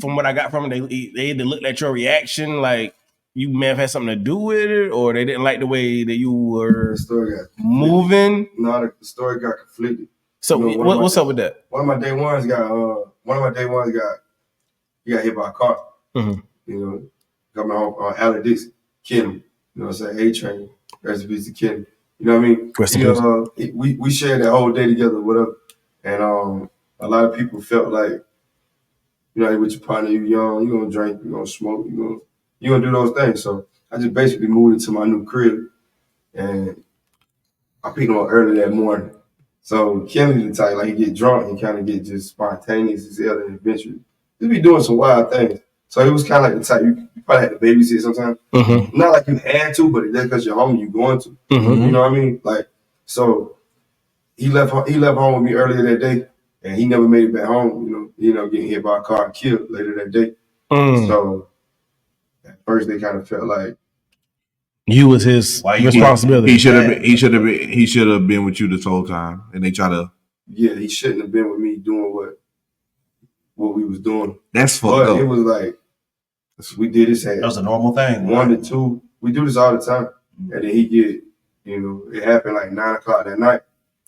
from what I got from them, they either looked at your reaction like you may have had something to do with it, or they didn't like the way that you were The story got moving. No, the story got conflicted. So what's up with that? One of my day ones got he got hit by a car. Mm-hmm. You know, coming home on Allen Dixon, killed him. You know what I'm saying? A-Train, rest in peace to Kenny. You know what I mean? Rest in peace. We shared that whole day together, whatever. And a lot of people felt like, you know, with your partner, you young, you gonna drink, you gonna smoke, you gonna do those things. So I just basically moved into my new crib, and I picked him up early that morning. So Kenny the type, like, he get drunk and kind of get just spontaneous as hell and eventually just be doing some wild things. So he was kind of like the type you probably had to babysit sometimes. Mm-hmm. Not like you had to, but that's because you're home, you going to. Mm-hmm. You know what I mean? Like, so he left home with me earlier that day, and he never made it back home. You know, getting hit by a car and killed later that day. So at first they kind of felt like you was his responsibility. He should have been with you this whole time, and they try to. Yeah, he shouldn't have been with me doing what we was doing. That's fucked up. It was like we did this at That was a normal thing. 1 to 2. We do this all the time, and then he get, it happened like 9 o'clock that night.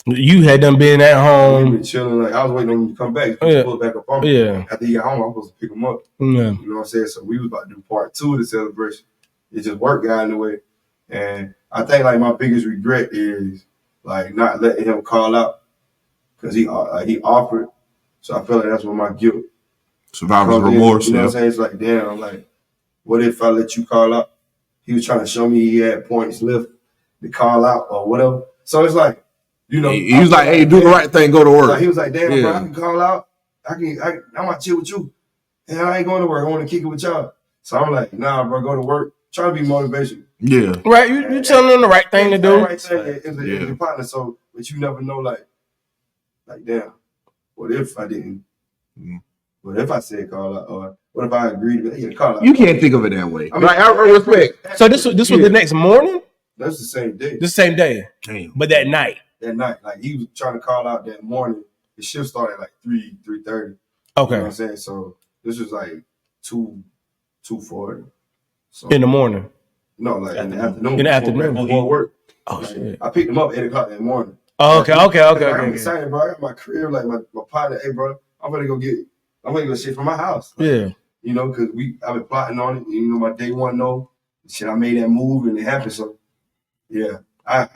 You had them being at We home. been chilling. Like I was waiting on him to come back. He pulled back up on me. Yeah. After he got home, I was supposed to pick him up. Yeah. You know what I'm saying? So we was about to do part 2 of the celebration. It just worked out in the way. And I think like my biggest regret is like not letting him call out because he offered. So I feel like that's what my guilt. Survivor's remorse. You know what I'm saying? It's like, damn, like, what if I let you call out? He was trying to show me he had points left to call out or whatever. So it's like, he was like, hey, do the right thing, go to work. Like, he was like, damn, bro, I can call out. I want to chill with you. And I ain't going to work. I want to kick it with y'all. So I'm like, nah, bro, go to work. Try to be motivational. Yeah. Right. You telling them the right thing to do. The right thing is your partner. So, but you never know, like, damn, what if I didn't? What if I said call out? Or what if I agreed to call out? You can't think of it that way. I mean, I respect. So this was the next morning? That's the same day. The same day. Damn. But that night. Like he was trying to call out that morning. The shift started at like 3:30. Okay. You know what I'm saying? So this was like 2:40. So, in the morning. No, like in the afternoon. In the afternoon. Before work. Oh shit. I picked him up at 8 o'clock that morning. Oh, okay. I'm excited, bro. I got my crib, like my partner. Hey, bro, I'm gonna go shit from my house. Like, yeah. You know, because I've been plotting on it. You know, my day one shit. I made that move and it happened. So yeah, I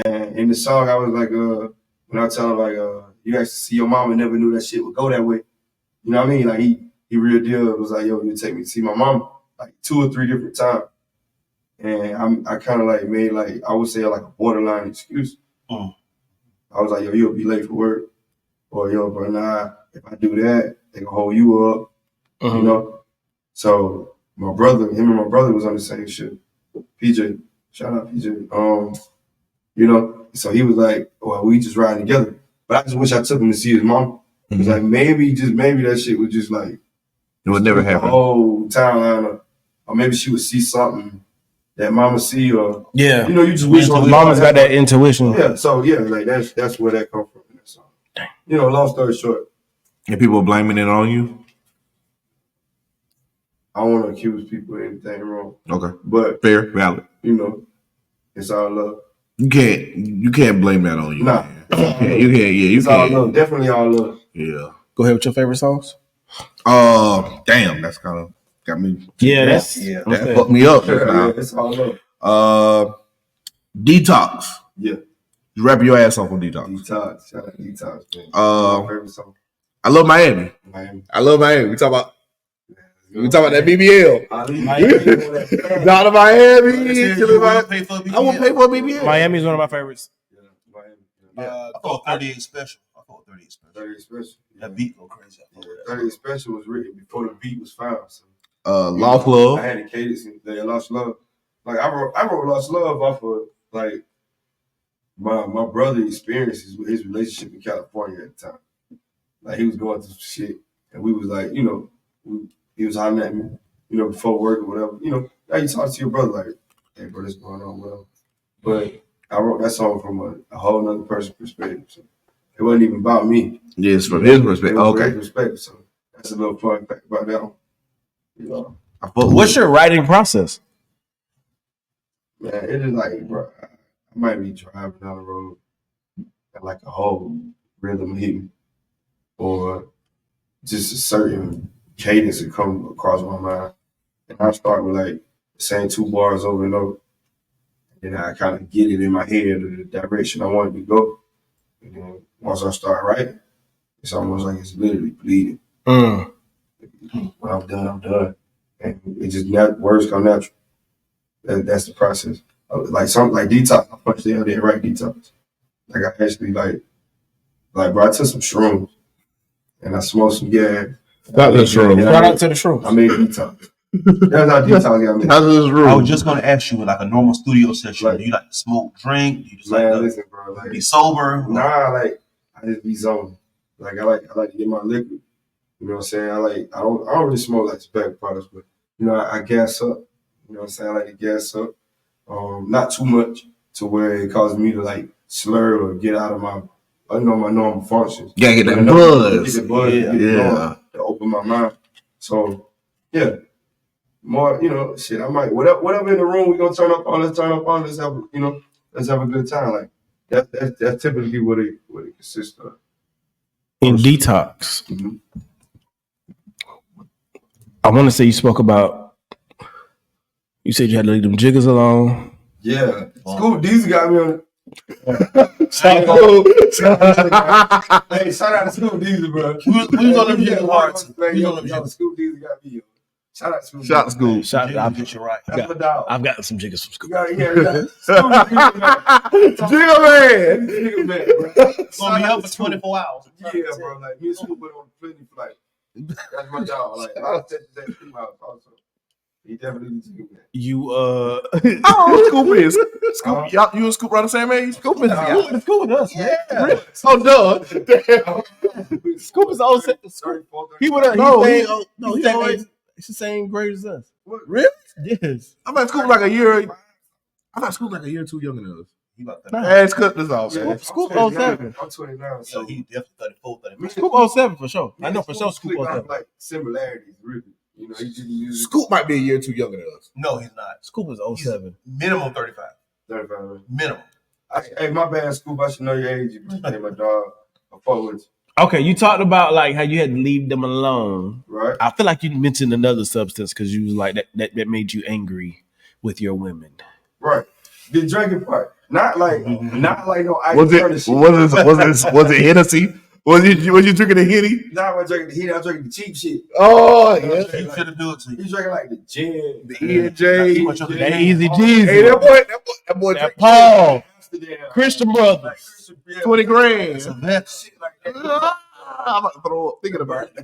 and in the song I was like, when I tell him like, you actually see your mama never knew that shit would go that way. You know what I mean? Like he real deal was like, yo, you take me to see my mama like 2 or 3 different times. And I kind of like made like, I would say like a borderline excuse. Mm. I was like, yo, you'll be late for work. Or yo, bro, nah, if I do that, they gonna hold you up, you know? So him and my brother was on the same shit. PJ, shout out PJ. You know, so he was like, well, we just riding together. But I just wish I took him to see his mom. It was like, maybe that shit would just like, it would never the happen. whole timeline, or maybe she would see something that mama see, or Yeah, you know, you just wish mama's got that intuition. Yeah, so yeah, like that's where that come from. So, you know, long story short, And people blaming it on you. I don't want to accuse people of anything wrong. Okay, But fair, valid. you know, it's all love. You can't blame that on you. Nah, man. You can't. Yeah, you it's can't. all love. Definitely all love. Yeah. Go ahead with your favorite songs. Damn, that's kind of got me. Yeah, that fucked me up. Yeah, it's all love. Detox. Yeah. You rap your ass off on Detox. Detox. Shout out to Detox, man. My favorite song. I love Miami. I love Miami. We talk about that BBL. Down to Miami. I won't pay for a BBL. Miami's one of my favorites. Yeah, Miami. I thought 38 Special. 38 Special. That beat go crazy. 38 Special was written before the beat was found. So, Lost Love. I had a cadence in there. Lost Love. Like I wrote Lost Love off of like my brother experiences with his relationship in California at the time. Like he was going through some shit, and we was like, you know, he was hollering at me, you know, before work or whatever. You know, now you talk to your brother like, hey, bro, this going on well. But I wrote that song from a whole nother person's perspective. So it wasn't even about me. Yes, from his perspective. Okay. His perspective. So that's a little fun fact about that one. You know, What's your writing process? man, it is like, bro, I might be driving down the road and like a whole rhythm hit me, or just a certain cadence that come across my mind, and I start with like saying 2 bars over and over, and then I kind of get it in my head of the direction I wanted to go, and then once I start writing, it's almost like it's literally bleeding. When I'm done, I'm done, and it just words come natural. That's the process. Like something like Detox, I punched the didn't write Detox. Like I actually like bro, I took some shrooms and I smoked some gas. Shout out to the shrooms. I made Detox. That's how Detox got me. I was just gonna ask you, like a normal studio session, Like, do you like to smoke, drink? Do you just Man, like to listen, bro. Like, be sober? nah, like I just be zoning. Like I like to get my liquid. You know what I'm saying? I don't really smoke like tobacco products, but you know, I gas up. You know what I'm saying? I like to gas up. Not too much to where it causes me to like slur or get out of my my normal functions. Yeah, get that Get buzz. the buzz, Yeah. to open my mind. So yeah. More, you know, shit, I might whatever in the room we gonna turn up on, let's have a good time. Like that's typically what it consists of. In Detox, Mhm. I want to say you spoke about. You said you had to leave them jiggers alone. Yeah. Scoop Deezy got me on Shout Hey, shout out to Scoop Deezy, bro. We was on them jiggers hard. We was on them Yo, jiggers. Scoop Deezy got me, yo. Shout out to Scoop. Shout out to Scoop. Shout Get you right. That's my dog. I've gotten some jiggers from school. Yeah. Scoop Deezy, Jigga man. Nigga, man, bro. It's gonna be up for 24 hours. Yeah, bro. Like me and Scoop went on plenty for like. That's my dog. Like I was at that Scoop house also. He definitely needs to do that. You Oh, Scoop is. Scoop, y'all, you and Scoop around the same age? Scoop is. Scoop with us, man. Yeah. Oh, duh. Damn. Scoop is old. He would have. No, He's the same grade as us. What? Really? Yes. I thought Scoop like a year. I thought Scoop like a year or two younger than us. He about that. Nah. Hey, let's cut this off, man. Scoop I'm 07. I'm 29, So so he definitely 34, 35. Scoop 07 for sure. I know for sure Scoop Scoop got 07. like similarities, really. You know, he did music. Scoop might be a year or two younger than us. No, he's not. Scoop was He's 07. minimum 35. 35, man. Minimum. Hey, my bad, Scoop. I should know your age. You hey, my dog. I fuck with Okay, you talked about like how you had to leave them alone. you, right? I feel like you mentioned another substance because you was like that made you angry with your women. Right. The drinking part. Not like no ice Was Turner it shit. was it Hennessy? Was you drinking the Henny? Nah, I'm drinking the heat. I'm drinking the cheap shit. Oh You know what I'm yeah, saying? You should have do it to you. He's drinking like the gin, the E&J. Too much of the That game. Easy Oh, Jeezy. Hey, that boy, That drink Paul. Amsterdam, Christian like Brothers. Christian, yeah, 20 grand. It's a vet. shit like that. I'm about to throw up thinking about it.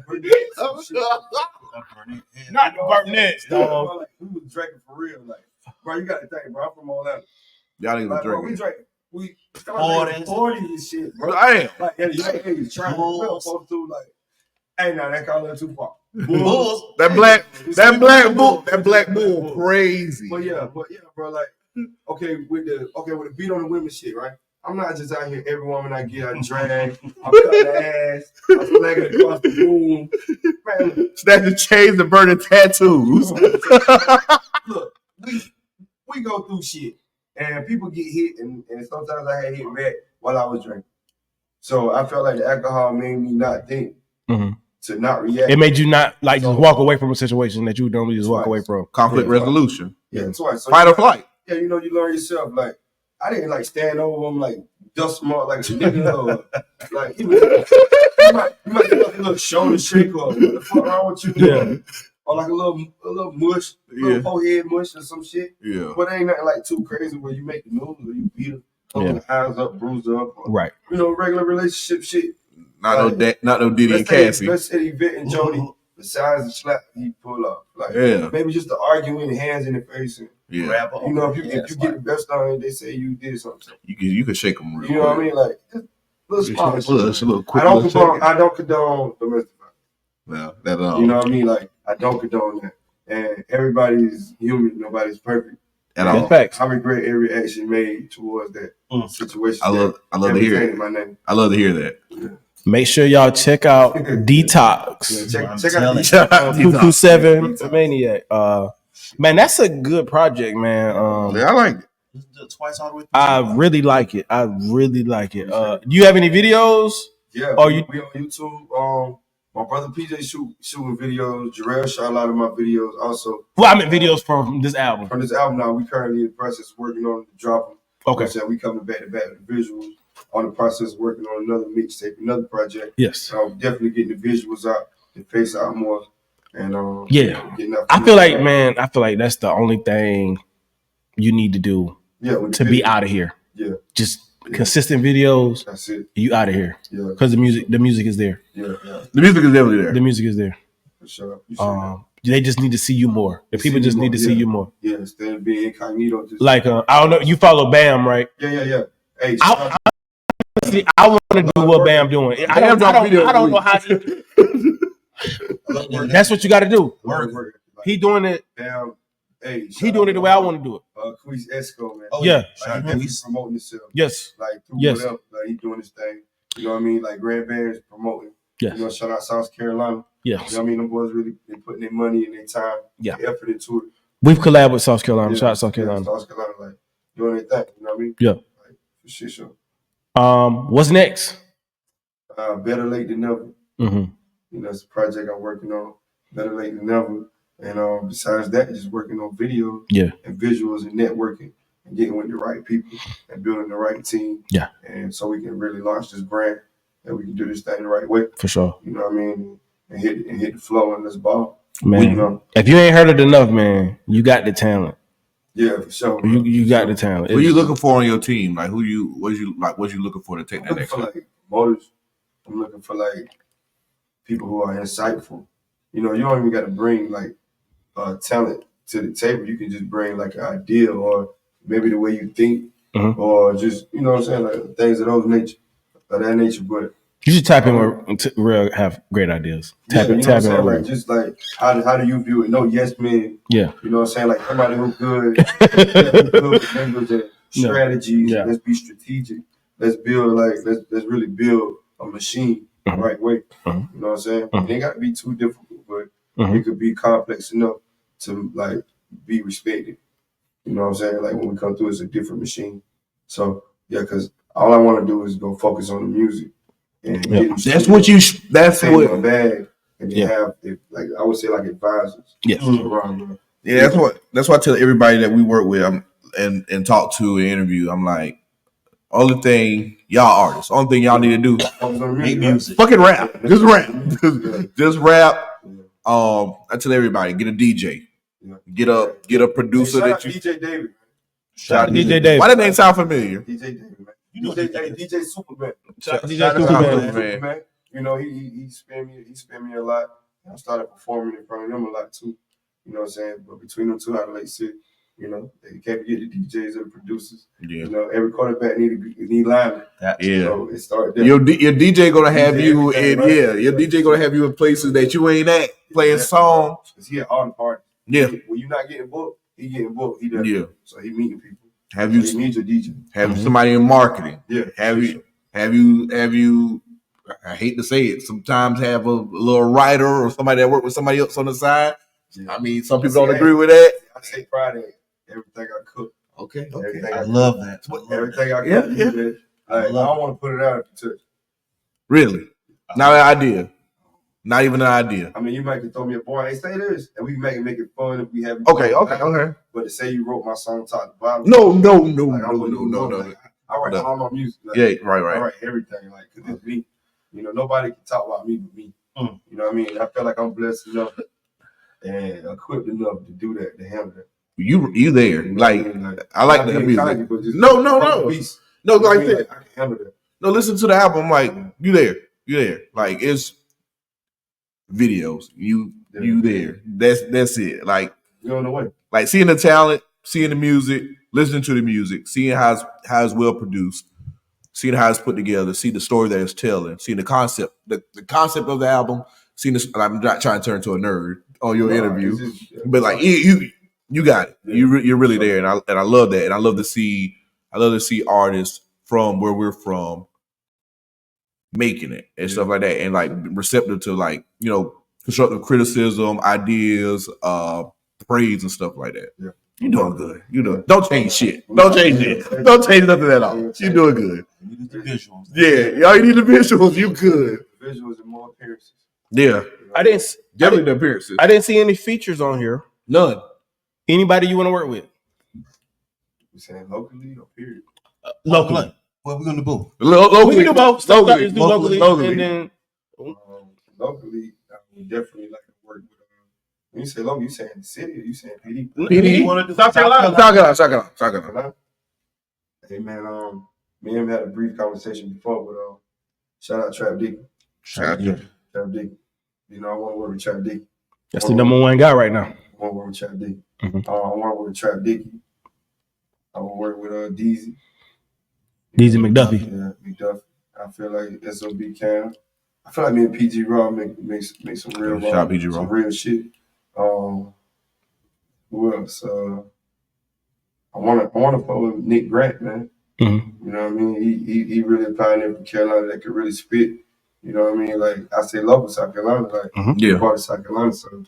Not the Burnett's, dog. Like, we was drinking for real. Like, bro, you got to think, bro. I'm from Atlanta. Y'all niggas Like, bro, we drinking. drank. We 40s. 40 and shit, bro. Damn. Like, at a young age, trying to Bulls. feel supposed to, like, hey, now that got a little too far. Bulls. That black bull crazy. But yeah, bro, like, okay, with the beat on the women shit, right? I'm not just out here every woman I get, I drag, I'm cutting ass, I'm flagging across the room. Man, Snatching chains and burning tattoos. look, we go through shit, and people get hit, and sometimes I had hit back while I was drinking. So I felt like the alcohol made me not think, to not react. It made you not like just walk away from a situation that you would normally just walk away from. Conflict Yeah. resolution. Yeah, twice. So Fight or flight. yeah, you know, you learn yourself. Like, I didn't like stand over them, like dust them up like a nigga. Or, like, you might get like a little shoulder shake or what the fuck wrong with you? Yeah. Or like a little mush, little forehead mush or some shit. Yeah. But ain't nothing like too crazy where you make the news or you beat them, eyes up, bruised up. Or, Right. you know, regular relationship shit. Not no Diddy and Cassie. Let's say Yvette and Jody, besides the slap he pull up. Like, Yeah. maybe just the arguing, hands in the face. And, Yeah. Grab you know, if you get the best on it, they say you did something. You can shake them real You know what I mean? Like, just little small quick. shit. It's a little quick. I don't condone domestic No, that violence. You know what I mean? Like, I don't condone that. And everybody's human. Nobody's perfect. at all. That's facts. I regret every action made towards that situation. I love to hear it. My name. I love to hear that. Make sure y'all check out Detox. Yeah, check telling out you. the 227 Maniac. Man, that's a good project, man. Yeah, I like it. Just do it twice all the way through. I really like it. Do you have any videos? Yeah, Oh, we on YouTube. My brother PJ shooting videos. Jarrell shot a lot of my videos also. Well, I meant videos from this album. From this album now, we currently in the process of working on dropping. Okay. So we coming back to back with the visuals. On the process of working on another mixtape, another project. Yes. So definitely getting the visuals out, the face out more, and getting up. I feel like that's the only thing you need to do to be out of here. Yeah. Just consistent videos. That's it. You out of here. Yeah. Because the music is there. Yeah. The music is definitely there. The music is there. For sure. They just need to see you more. The people just need to see you more. Yeah, instead of being incognito. Just Like I don't know. You follow Bam, right? Yeah. Hey, I want to do what Bam doing. I don't know how. That's what you got to do. work. He doing it. Damn. Hey, He doing it the way I want to do it. Queez Esco, man. Oh, Yeah. Like, he's promoting himself. Yes. Like through Yes. whatever. Like he's doing his thing. You know what I mean? Like Grand Band's promoting. Yes. You know, shout out South Carolina. Yes. You know what I mean? Them boys really they putting their money and their time, Yeah. their effort into it. We've collabed with South Carolina. Yeah, Shout out South Carolina. South Carolina, like doing their thing. You know what I mean? Yeah. Like, for sure. What's next? Better late than never. Mm-hmm. You know, it's a project I'm working on. Better late than never. And besides that, just working on videos and visuals and networking and getting with the right people and building the right team. Yeah. And so we can really launch this brand and we can do this thing the right way. For sure. You know what I mean? And hit the flow and let's ball. Man, You know? if you ain't heard it enough, man, you got the talent. Yeah, for sure. You got the talent. Who you looking for on your team? Like what you looking for to take I'm that looking next for step? like motives. I'm looking for like people who are insightful. You know, you don't even got to bring like talent to the table. You can just bring like an idea or maybe the way you think or just, you know what I'm saying, like things of that nature. But You should tap in with real have great ideas. Tap in like, with just like how do you view it? No yes men. Yeah. You know what I'm saying? Like somebody who's good, who's good with angles and strategies. Yeah. Let's be strategic. Let's build let's really build a machine the right way. You know what I'm saying? It ain't gotta be too difficult, but it could be complex enough to like be respected. You know what I'm saying? Like when we come through, it's a different machine. So yeah, because all I want to do is go focus on the music. And That's what you. That's take what. my bag and then have like I would say like advisors. Yes. Around there. Yeah, that's what I tell everybody that we work with and talk to and interview. I'm like, Only thing y'all artists. Only thing y'all need to do. Make music. Fucking rap. Just rap. Just rap. I tell everybody, get a DJ. Get a producer Hey, that you. DJ David. Shout out to DJ David. Why that name sound familiar? DJ David, man. You know DJ Superman. Shout out to Shout DJ out to Superman. Superman. You know, he spent me a lot. I started performing in front of them a lot too. You know what I'm saying? But between them two out of Lake City, you know, they can't forget the DJs and the producers. Yeah. You know, every quarterback need linemen. Yeah. So it started there. Your DJ gonna have DJ you everything, in right? your DJ gonna have you in places that you ain't at playing songs. Cause he at all the parties. Yeah. When you not getting booked, he getting booked. He does. Yeah. So he meeting people. Have So you he needs your DJ. have somebody in marketing? Yeah. Have for you sure. have you I hate to say it, sometimes have a little writer or somebody that work with somebody else on the side. Yeah. I mean, some people See, don't hey, agree with that. I take pride in everything I cook. Okay. Everything I love that. Everything I cook. Yeah. DJ, I don't want to put it out at the church. Really? Not an idea. Not even an idea. I mean, you might can throw me a boy, hey, say this, and we can make it fun if we have. Okay. But to say you wrote my song top to bottom. No. Like, I wouldn't even know. Like, I write all my music. Like, Yeah, right. I write everything, like, cause it's me. You know, nobody can talk about me but me. Mm. You know what I mean? I feel like I'm blessed enough and equipped enough to do that, to handle that. You there? You know Like what I mean? I like not that being music. cocky, but just No. beast. No, You know what like I mean? that. I can handle that. No, listen to the album. Like you there. Like it's videos. You there. That's it. Like You're on the way. like seeing the talent, seeing the music, listening to the music, seeing how it's well produced, seeing how it's put together, see the story that it's telling, seeing the concept of the album. Seeing this, I'm not trying to turn into a nerd on your interview, but like you got it. You're really there, and I love that, and I love to see artists from where we're from making it and stuff like that, and like receptive to like constructive criticism, ideas, praise and stuff like that. Yeah. You doing good. You doing. Don't change shit. Don't change it. Don't change nothing at all. You doing good. You need the visuals. Yeah, y'all need the visuals. You good. The visuals and more appearances. Yeah, definitely the appearances. I didn't see any features on here. None. Anybody you want to work with? You saying locally or period? Locally. What we gonna do? Locally. We can do both. Locally. Let's do locally. And then Locally, I would definitely like to work with. When you say local, you saying the city or you saying PD? PD. South Carolina. South Carolina. Hey man, me and him had a brief conversation before, but shout out Trap Dick. Shout out. Trap Dick. You know, I want to work with Trap Dick. That's the number one guy right now. I want to work with Trap Dick. Mhm. I want to work with Trap Dick. I want to work with Deezy. Deezy McDuffie. Yeah, McDuffie. I feel like SOB Cam. I feel like me and PG Raw make some real Shout out PG Raw. some real shit. Who else? I wanna fuck with Nick Grant, man. Mm-hmm. You know what I mean? He really a pioneer from Carolina that could really spit. You know what I mean? Like I say, local South Carolina, like Yeah. part of South Carolina. So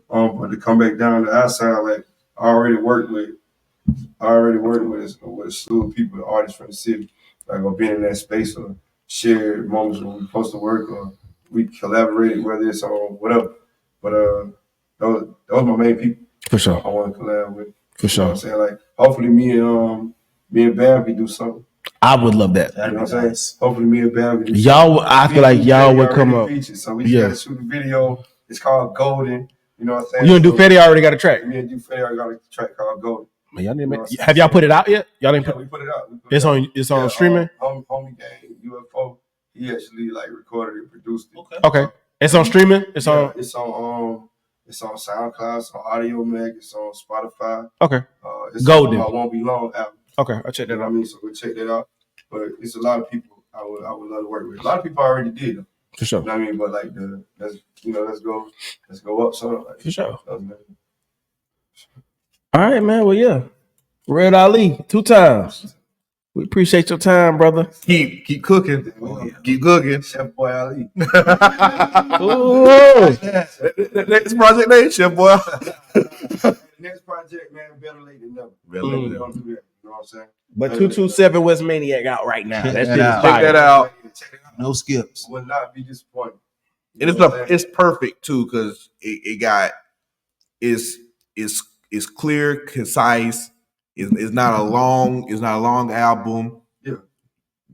but to come back down to our side, like I already worked with a slew of people, artists from the city, like or being in that space or shared moments when we supposed to work or we collaborated, whether it's on whatever. But those my main people For sure. I want to collab with. For You know what I'm sure. saying? Like hopefully me and Bam can do something. I would love that. You know what I'm saying? Hopefully me and Bam can do Y'all, I feel like y'all would come up. featured, so we just gotta shoot a video. It's called Golden. You know what I'm saying? You and do Fetty already got a track. Me and Fetty already got a track called Golden. Man, y'all didn't make, have y'all put it out yet? Y'all didn't Yeah, put we put it out. it's on streaming? Homie Gang, UFO, he actually like recorded and produced it. Okay. It's on streaming? It's on It's on SoundCloud, it's on Audio Mag, it's on Spotify. Okay. It's Golden. on my Won't Be Long album. Okay, I'll check You that know what I out. mean? So go check that out. But it's a lot of people I would love to work with. A lot of people already did. You For sure. know what I mean? But like let's go up some. Like, For sure. All All right, man. Well, yeah. Red Ali, 2 times. We appreciate your time, brother. Keep cooking. Keep cooking. Chef Boy Ali. Ooh. Next project name, Chef Boy. Next project, man, better late than never. Better late than We're gonna do that. You know what I'm saying? But 227 West Maniac out right now. Check That that shit is out. Check fire. that out. Check it out. No skips. Will not be disappointed. And it's perfect too because it's clear, concise. It's not a long album. Yeah.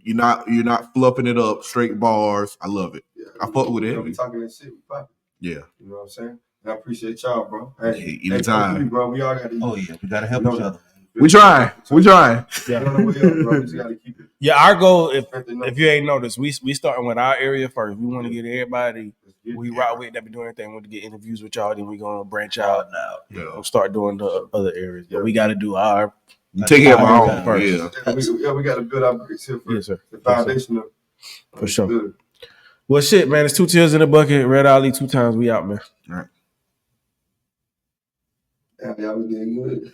You're not fluffing it up, straight bars. I love it. Yeah, I fuck with it. We talking that shit. We popping. Yeah. You know what I'm saying? And I appreciate y'all, bro. Hey, anytime. bro. We all got to. Oh yeah, we gotta help each other. We trying. Yeah. Bro. We just got to keep it. Yeah, our goal, if you ain't noticed, we starting with our area first. We want to get everybody we rock with that be doing anything. We want to get interviews with y'all. Then we gonna branch out now. Yeah. Start doing the other areas. But we got to do our. Take care of our own first. Yeah. We got to build our bricks here first. Yes, sir. The foundation of for sure. Well, shit, man. It's 2 tears in the bucket. Red Ali 2 times. We out, man. All right. Yeah, we did good.